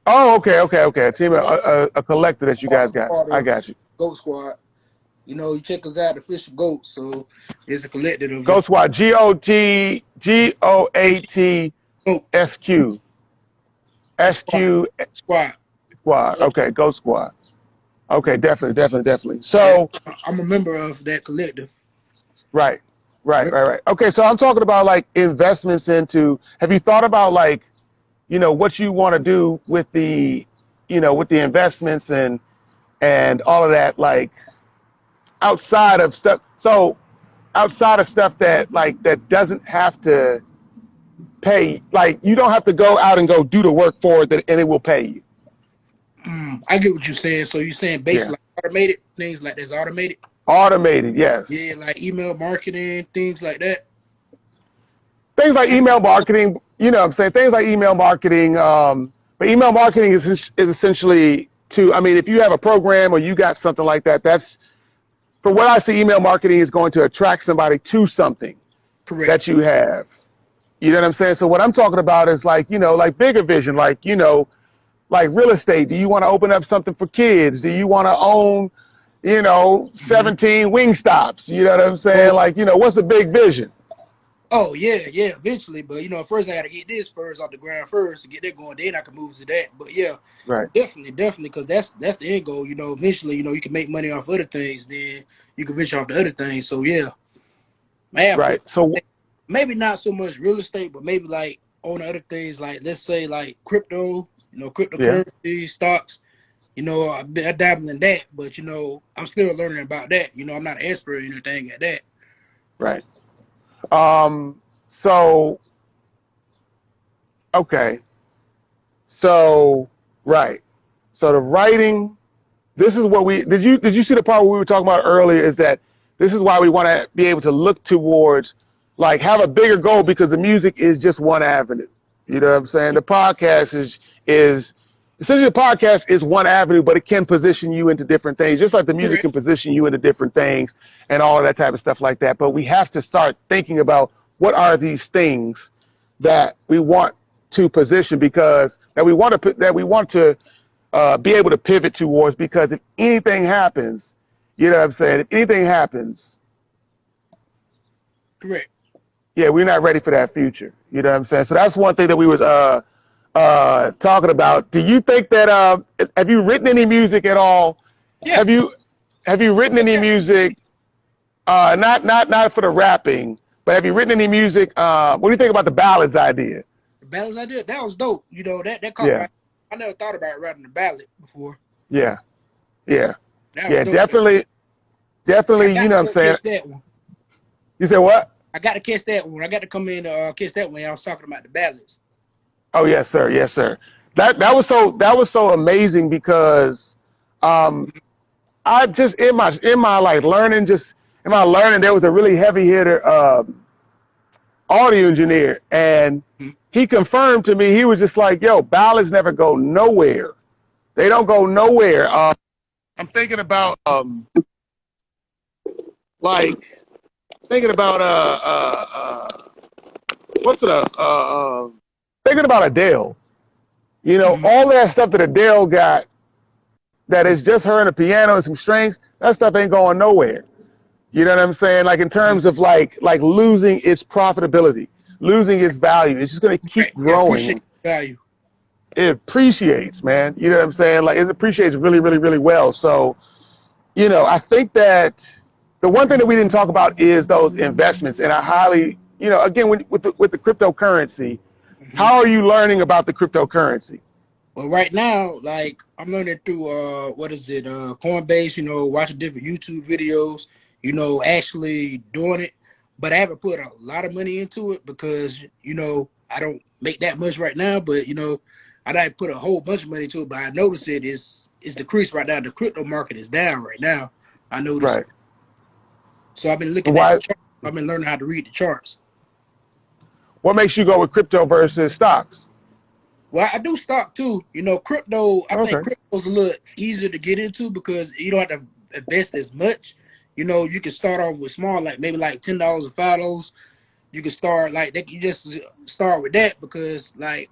Oh, okay. A team, a collective that you guys got. I got you.
Ghost Squad. You check us out, Official Goat. So it's a collective of
Ghost Squad. GOATSQ.
Squad.
Squad. Okay, Ghost Squad. Okay, definitely. So
I'm a member of that collective.
Right. Okay, so I'm talking about like investments into. Have you thought about like, what you want to do with the, with the investments and all of that, like outside of stuff. So outside of stuff that like that doesn't have to pay, like you don't have to go out and go do the work for it, and it will pay you.
I get what you're saying. So you're saying basically like automated things like that's automated?
Automated, yes.
Yeah, like email marketing, things like that.
Things like email marketing, what I'm saying? Things like email marketing. But email marketing is essentially if you have a program or you got something like that, that's, for what I see, email marketing is going to attract somebody to something.
Correct.
That you have. You know what I'm saying? So what I'm talking about is like, like bigger vision, like, like real estate. Do you want to open up something for kids? Do you want to own, 17 wing stops? You know what I'm saying? Like, what's the big vision?
Oh, yeah, eventually. But, first I got to get this first off the ground first to get that going. Then I can move to that. But, yeah,
right.
Definitely, because that's the end goal. Eventually, you can make money off other things. Then you can venture off the other things. So, yeah.
Right. So
maybe not so much real estate, but maybe like on other things, like let's say like crypto, cryptocurrency, stocks. I dabble in that, but I'm still learning about that. I'm not an expert or anything at that.
Right. So okay. So right. So the writing, this is what did you see the part where we were talking about earlier, is that this is why we want to be able to look towards, like, have a bigger goal, because the music is just one avenue. You know what I'm saying? The podcast is essentially, the podcast is one avenue, but it can position you into different things, just like the music can position you into different things and all of that type of stuff like that. But we have to start thinking about what are these things that we want to position, because that we want to be able to pivot towards, because if anything happens, you know what I'm saying? If anything happens,
correct.
Yeah, we're not ready for that future. You know what I'm saying? So that's one thing that we was talking about. Do you think that have you written any music at all?
Yeah.
Have you written any music? Not for the rapping, but have you written any music? What do you think about the ballads idea?
The ballads idea, that was dope. That caught my, I never thought about writing a ballad before.
Yeah.
Definitely.
You know what I'm saying?
That one.
You said what?
I got to catch that one. I got to come in catch that one. I was talking about the ballads.
Oh yes, sir. That was so amazing, because I just in my like learning, there was a really heavy hitter audio engineer, and he confirmed to me, he was just like, yo, ballads never go nowhere. They don't go nowhere. I'm thinking about thinking about Adele. All that stuff that Adele got, that is just her and a piano and some strings, that stuff ain't going nowhere. You know what I'm saying? Like, in terms of like losing its profitability, losing its value. It's just going to keep growing.
Value.
It appreciates, man. You know what I'm saying? Like, it appreciates really, really, really well. So, I think that the one thing that we didn't talk about is those investments. And I highly, again, with the cryptocurrency, how are you learning about the cryptocurrency?
Well, right now, like, I'm learning through Coinbase, watching different YouTube videos, actually doing it. But I haven't put a lot of money into it because, I don't make that much right now. But, I didn't put a whole bunch of money into it. But I noticed it's decreased right now. The crypto market is down right now. I noticed.
Right.
So I've been looking at I've been learning how to read the charts.
What makes you go with crypto versus stocks?
Well, I do stock too. You know, crypto, I think
Okay.
crypto's a little easier to get into because you don't have to invest as much. You know, you can start off with small, like maybe like $10 or $5. You can start like that. You just start with that because like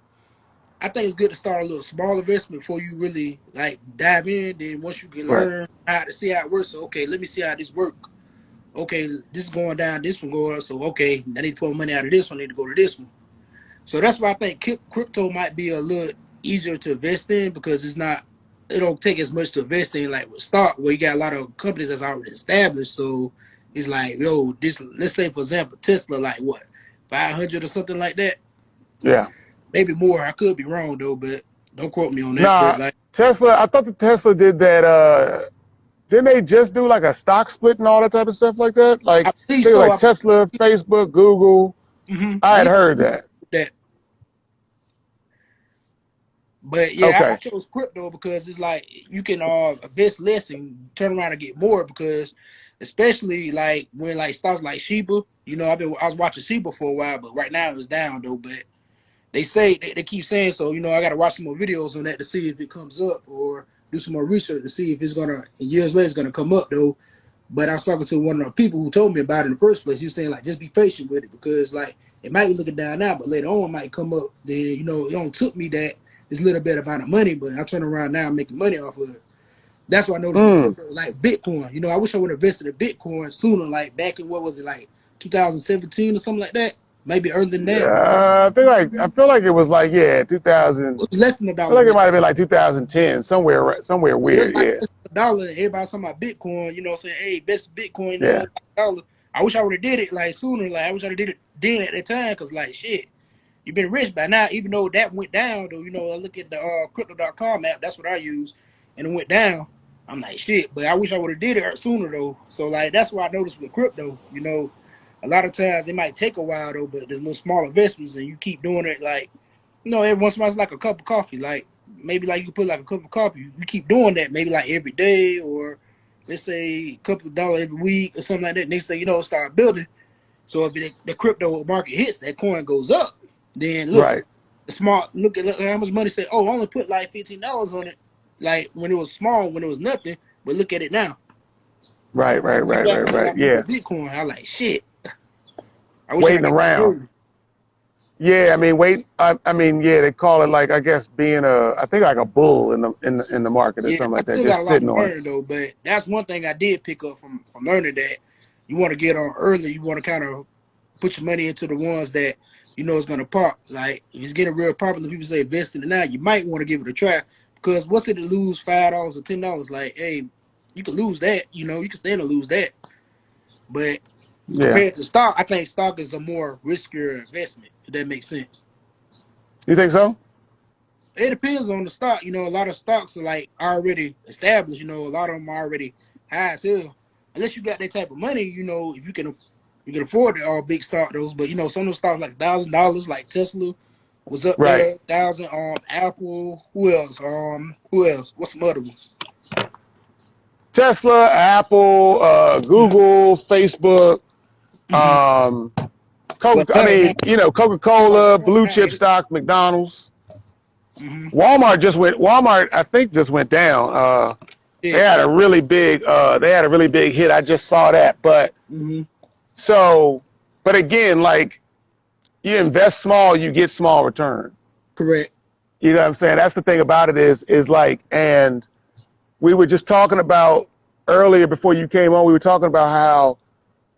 I think it's good to start a little small investment before you really like dive in. Then once you can
Right.
learn how to see how it works, so okay, let me see how this works. Okay, this is going down, this one going up. So okay, I need to pull money out of this one, I need to go to this one. So that's why I think crypto might be a little easier to invest in because it don't take as much to invest in like with stock where you got a lot of companies that's already established. So it's like, yo, this, let's say for example, Tesla, like what, 500 or something like that?
Yeah.
Maybe more. I could be wrong though, but don't quote me on that.
Nah,
But like
Tesla, I thought that Tesla did that, didn't they just do like a stock split and all that type of stuff like that? Like,
I believe
they
so.
like Tesla, Facebook, Google. I had heard that.
But yeah,
Okay.
I chose crypto because it's like you can invest less and turn around and get more because especially like when like stocks like Shiba, you know, I was watching Shiba for a while, but right now it's down though. But they say they keep saying so, you know, I gotta watch some more videos on that to see if it comes up or do some more research to see if it's gonna years later it's gonna come up though. But I was talking to one of the people who told me about it in the first place. He was saying like just be patient with it because like it might be looking down now, but later on it might come up. Then you know it only took me that this little bit amount of money, but I turn around now and making money off of it. That's what I noticed with crypto, like Bitcoin. You know, I wish I would have invested in Bitcoin sooner, like back in what was it like 2017 or something like that. Maybe earlier than that.
I feel like it was like 2000.
It was less than $1.
I feel like it might have been like 2010, somewhere weird.
Like
Yeah.
less than $1, and everybody talking about Bitcoin. You know, saying, "Hey, best Bitcoin." You know,
Yeah.
$1. I wish I would have did it like sooner. Like I wish I did it then at that time, cause like shit, you've been rich by now. Even though that went down, though, you know, I look at the crypto.com app. That's what I use, and it went down. I'm like shit, but I wish I would have did it sooner though. So like that's what I noticed with crypto. You know, a lot of times it might take a while though, but there's little small investments, and you keep doing it like, you know, every once in a while it's like a cup of coffee. Like maybe like you put like a cup of coffee. You keep doing that maybe like every day, or let's say a couple of dollars every week or something like that. Next thing you know, start building. So if the crypto market hits, that coin goes up. Then look,
Right.
the small look at how much money. Say, oh, I only put like $15 on it. Like when it was small, when it was nothing. But look at it now.
Right. Yeah.
Bitcoin. I like shit. I wish
Waiting
I got
around. Yeah, I mean, they call it like I guess being I think like a bull in the market or something like that,
still got a
just
lot
sitting
to
on it.
learn though. But that's one thing I did pick up from learning that you want to get on early. You want to kind of put your money into the ones that you know is going to pop. Like if it's getting real popular, people say invest in it now. You might want to give it a try because what's it to lose $5 or $10? Like, hey, you can lose that. You know, you can stand to lose that. But compared to stock, I think stock is a more riskier investment. If that makes sense.
You think so?
It depends on the stock. You know, a lot of stocks are like already established. You know, a lot of them are already high as hell. Unless you got that type of money, you know, if you can afford it, all big stock those. But you know, some of those stocks like $1,000, like Tesla, was up there. 1,000. Apple. Who else? What's some other ones?
Tesla, Apple, Google, Facebook. Coca-Cola, blue chip stock, McDonald's. Walmart I think just went down. They had a really big hit. I just saw that. But but again, like you invest small, you get small return.
Correct.
You know what I'm saying? That's the thing about it is like, and we were just talking about earlier before you came on, we were talking about how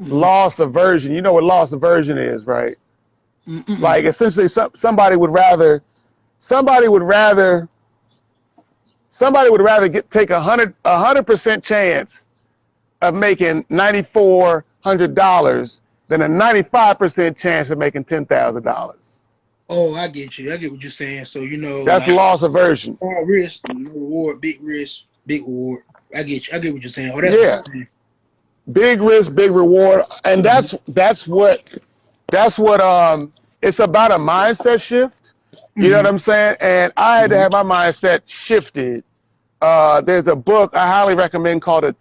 loss aversion, you know what loss aversion is, right? Like essentially somebody would rather take 100% chance of making $9,400 than a 95% chance of making $10,000.
Oh, I get you. I get what you're saying. So you know,
that's like, loss aversion.
Small risk, no reward. Big risk, big reward. I get you. I get what you're saying. Oh, that's what you're saying.
Big risk, big reward, and that's what it's about, a mindset shift. You know what I'm saying? And I had to have my mindset shifted. There's a book I highly recommend called The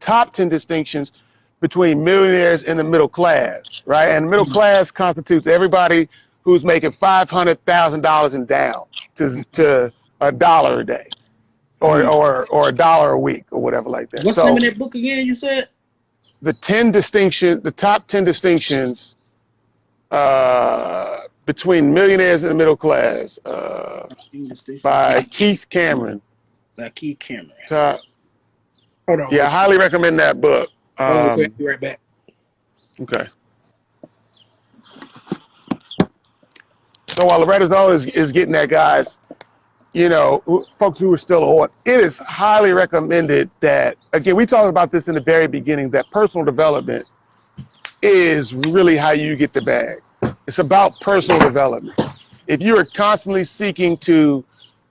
Top 10 Distinctions between millionaires and the middle class, right? And middle class constitutes everybody who's making $500,000 and down to $1 a day, or $1 a week, or whatever like that.
What's the name of that book again? You said
the top 10 distinctions between millionaires and the middle class, by Keith Cameron.
By Keith Cameron.
Hold on. Yeah, I highly recommend that book.
Okay, be right back.
Okay. So while Loretta's on is getting that, guys, you know, folks who are still on, it is highly recommended that, again, we talked about this in the very beginning, that personal development is really how you get the bag. It's about personal development. If you are constantly seeking to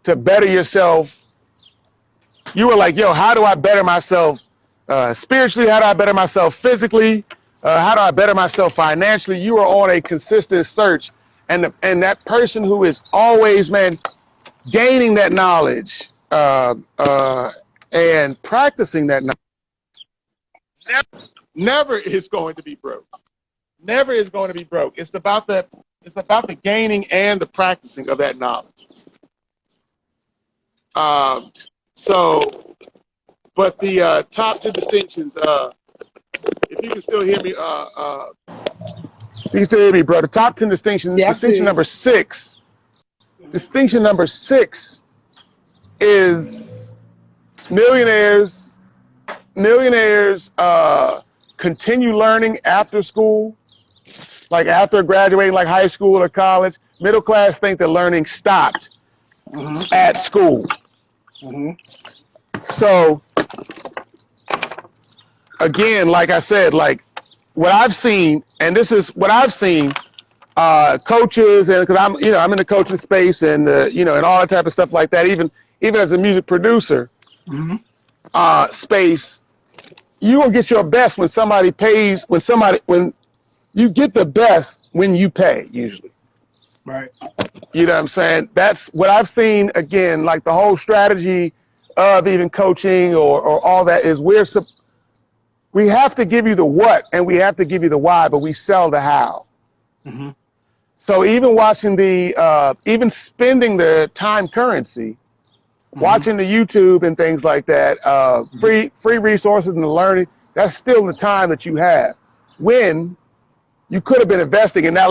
better yourself, you are like, yo, how do I better myself spiritually? How do I better myself physically? How do I better myself financially? You are on a consistent search. And that person who is always, man, gaining that knowledge and practicing that knowledge never is going to be broke. Never is going to be broke. It's about the gaining and the practicing of that knowledge. But the top 2 distinctions, if you can still hear me, you can still hear me, bro. The top 10 distinctions, distinction number 6. Distinction number 6 is millionaires continue learning after school, like after graduating, like high school or college. Middle class think that learning stopped at school. So again, like I said, like what I've seen, and this is what I've seen, coaches, and because I'm in the coaching space, and and all that type of stuff like that. Even as a music producer, space, you will get your best when somebody pays. When you get the best when you pay, usually.
Right.
You know what I'm saying? That's what I've seen. Again, like the whole strategy of even coaching or all that is we have to give you the what and we have to give you the why, but we sell the how. So even watching even spending the time currency, watching the YouTube and things like that, free resources and the learning, that's still the time that you have when you could have been investing. And now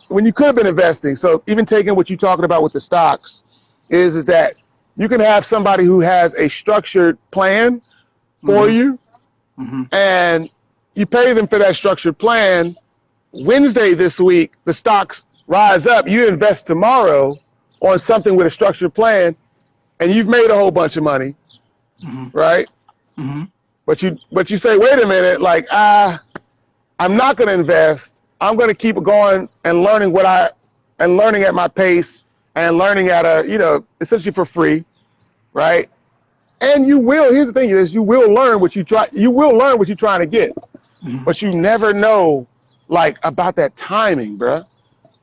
when you could have been investing, so even taking what you're talking about with the stocks is that you can have somebody who has a structured plan for you, and you pay them for that structured plan. Wednesday this week, the stocks rise up. You invest tomorrow on something with a structured plan, and you've made a whole bunch of money, right? But you say, wait a minute, like I'm not going to invest. I'm going to keep going and learning learning at my pace and learning at essentially for free, right? And here's the thing is you will learn what you're trying to get, but you never know like about that timing, bruh.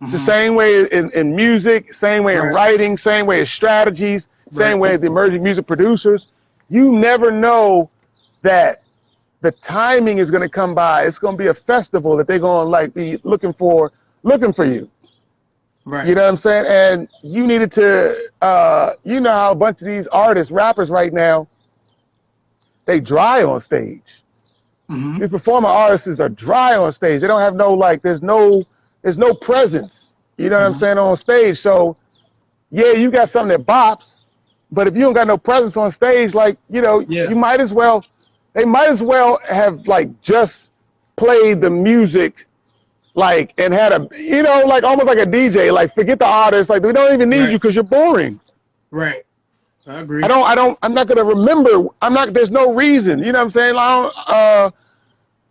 It's the same way in music, same way in writing, same way as strategies, same way as the emerging music producers. You never know that the timing is going to come by. It's going to be a festival that they're going to like be looking for you. Right. You know what I'm saying? And you needed to, you know how a bunch of these artists, rappers right now, they dry on stage. These performing artists are dry on stage. They don't have there's no presence. You know what I'm saying, on stage. So yeah, you got something that bops, but if you don't got no presence on stage, you might as well, they might as well have just played the music and had a, almost like a DJ, forget the artist, we don't even need you because you're boring.
Right. I agree.
I'm not going to remember. There's no reason, you know what I'm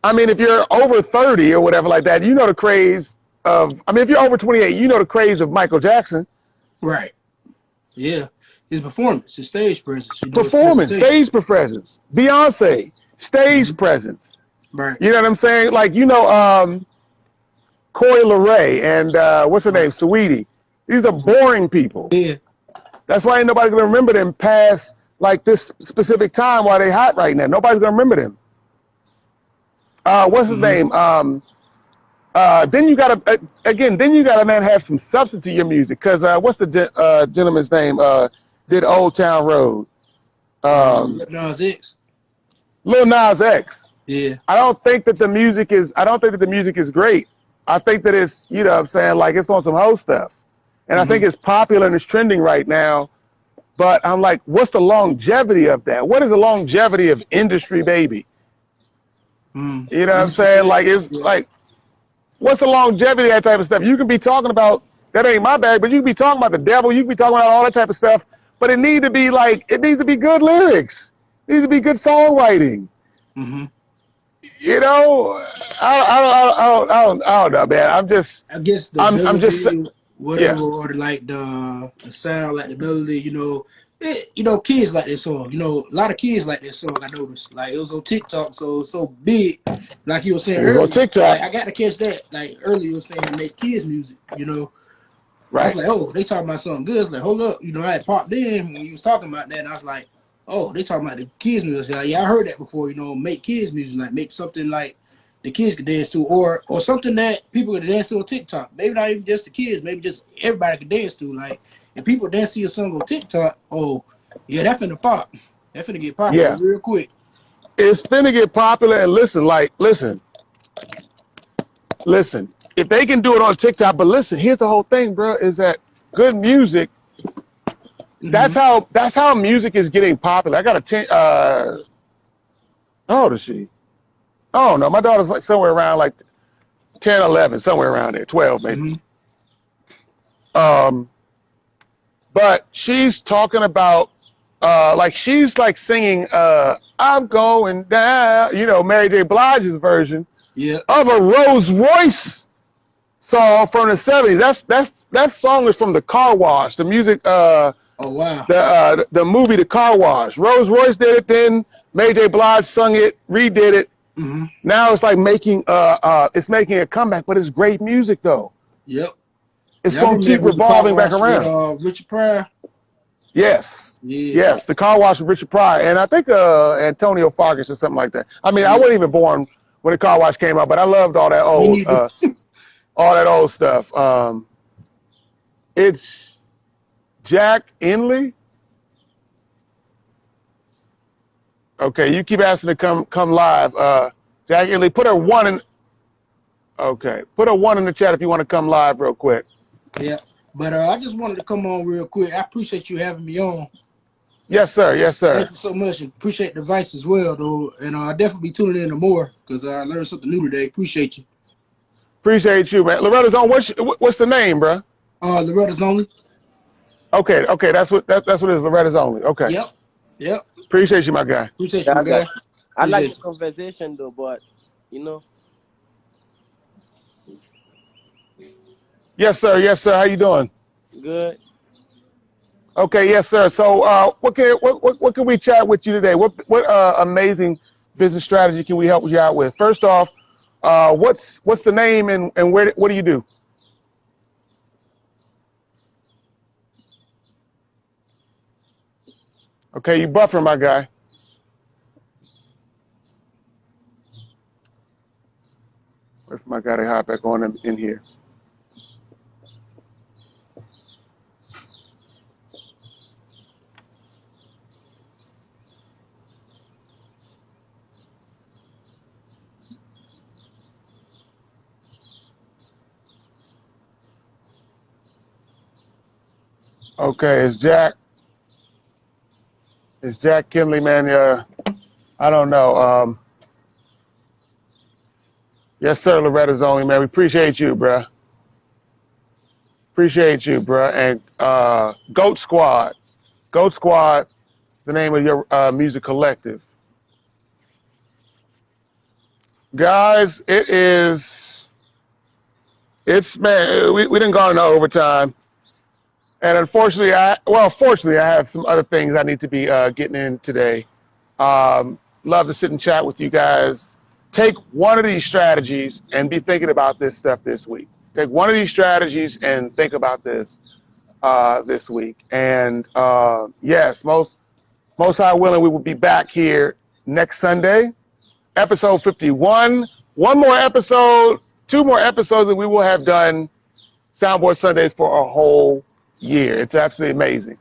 saying? If you're over 30 or whatever like that, you know the craze of, if you're over 28, you know the craze of Michael Jackson.
Right. Yeah. His performance, his stage presence.
Performance, stage presence. Beyonce, stage presence.
Right.
You know what I'm saying? Coi Leray and what's her name? Saweetie. These are boring people.
Yeah.
That's why ain't nobody gonna remember them past this specific time while they hot right now. Nobody's gonna remember them. What's his name? Then you gotta man have some substance to your music. Cause what's the gentleman's name? Did Old Town Road?
Nas X.
Lil Nas X.
Yeah.
I don't think that the music is great. I think that it's, you know what I'm saying, like it's on some hoe stuff. And I think it's popular and it's trending right now. But I'm like, what's the longevity of that? What is the longevity of industry, baby? You know what I'm saying? Like, it's like, what's the longevity of that type of stuff? You can be talking about, that ain't my bag, but you can be talking about the devil. You can be talking about all that type of stuff. But it needs to be good lyrics. It needs to be good songwriting. You know, I don't know, man. I guess I'm just
whatever, or like the sound, like the melody. You know, kids like this song. You know, a lot of kids like this song. I noticed, like it was on TikTok, so it's so big. Like you were saying earlier,
on TikTok.
Like, I got to catch that. Like earlier, you were saying to make kids music. You know, right? I was like, oh, they talking about something good. I was like, hold up, you know, I had popped in when you was talking about that, and I was like, oh, they talking about the kids music. Like, yeah, I heard that before. You know, make kids music, like make something like the kids could dance to, or something that people could dance to on TikTok. Maybe not even just the kids, maybe just everybody could dance to. Like if people dance to your song on TikTok, oh yeah, that finna pop. That finna get popular real quick.
It's finna get popular, and listen. If they can do it on TikTok, but listen, here's the whole thing, bro, is that good music. That's how music is getting popular. I got how old is she? I don't know. My daughter's like somewhere around like 10, 11, somewhere around there, 12 maybe. But she's talking about, like she's like singing, I'm going down, you know, Mary J. Blige's version of a Rolls Royce song from the 70s. That song is from The Car Wash, the music, oh wow, the movie The Car Wash. Rolls Royce did it, then Mary J. Blige sung it, redid it. Now it's like making a comeback, but it's great music though. Yep. It's gonna keep revolving back around.
With, Richard Pryor.
Yes. Yeah. Yes, The Car Wash with Richard Pryor, and I think Antonio Fargas or something like that. I mean, I wasn't even born when The Car Wash came out, but I loved all that old stuff. It's Jack Inley. Okay, you keep asking to come live. Jack Inley, put a 1 in. Okay, put a 1 in the chat if you want to come live real quick.
Yeah, but I just wanted to come on real quick. I appreciate you having me on.
Yes, sir. Yes, sir.
Thank you so much. And appreciate the advice as well, though. And I'll definitely be tuning in to more because I learned something new today. Appreciate you.
Appreciate you, man. Loretta's on. What's the name, bro?
Loretta's Only.
Okay, that's what it is. Loretta's Only. Okay.
Yep.
Appreciate you, my guy.
Appreciate you, my guy.
I like the conversation though, but you know.
Yes, sir. Yes, sir. How you doing?
Good.
Okay. Yes, sir. So, what can we chat with you today? What amazing business strategy can we help you out with? First off, what's the name and what do you do? Okay, you buffering, my guy. Wait for my guy to hop back on in here. Okay, it's Jack Kinley, man. I don't know. Yes, sir, Loretta's Only, man. We appreciate you, bruh. Appreciate you, bruh. And Goat Squad, the name of your music collective. Guys, man, we didn't go into overtime. And fortunately, I have some other things I need to be getting in today. Love to sit and chat with you guys. Take one of these strategies and be thinking about this stuff this week. Take one of these strategies and think about this this week. And yes, most high willing, we will be back here next Sunday, episode 51 one more episode, 2 more episodes, and we will have done Soundboard Sundays for a whole year. It's absolutely amazing.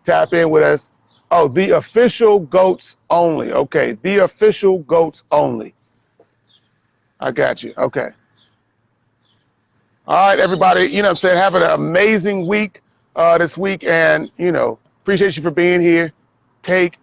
Tap in with us. Oh, the official goats only. Okay, the official goats only. I got you. Okay. All right, everybody. You know what I'm saying? Have an amazing week this week. And, appreciate you for being here. Take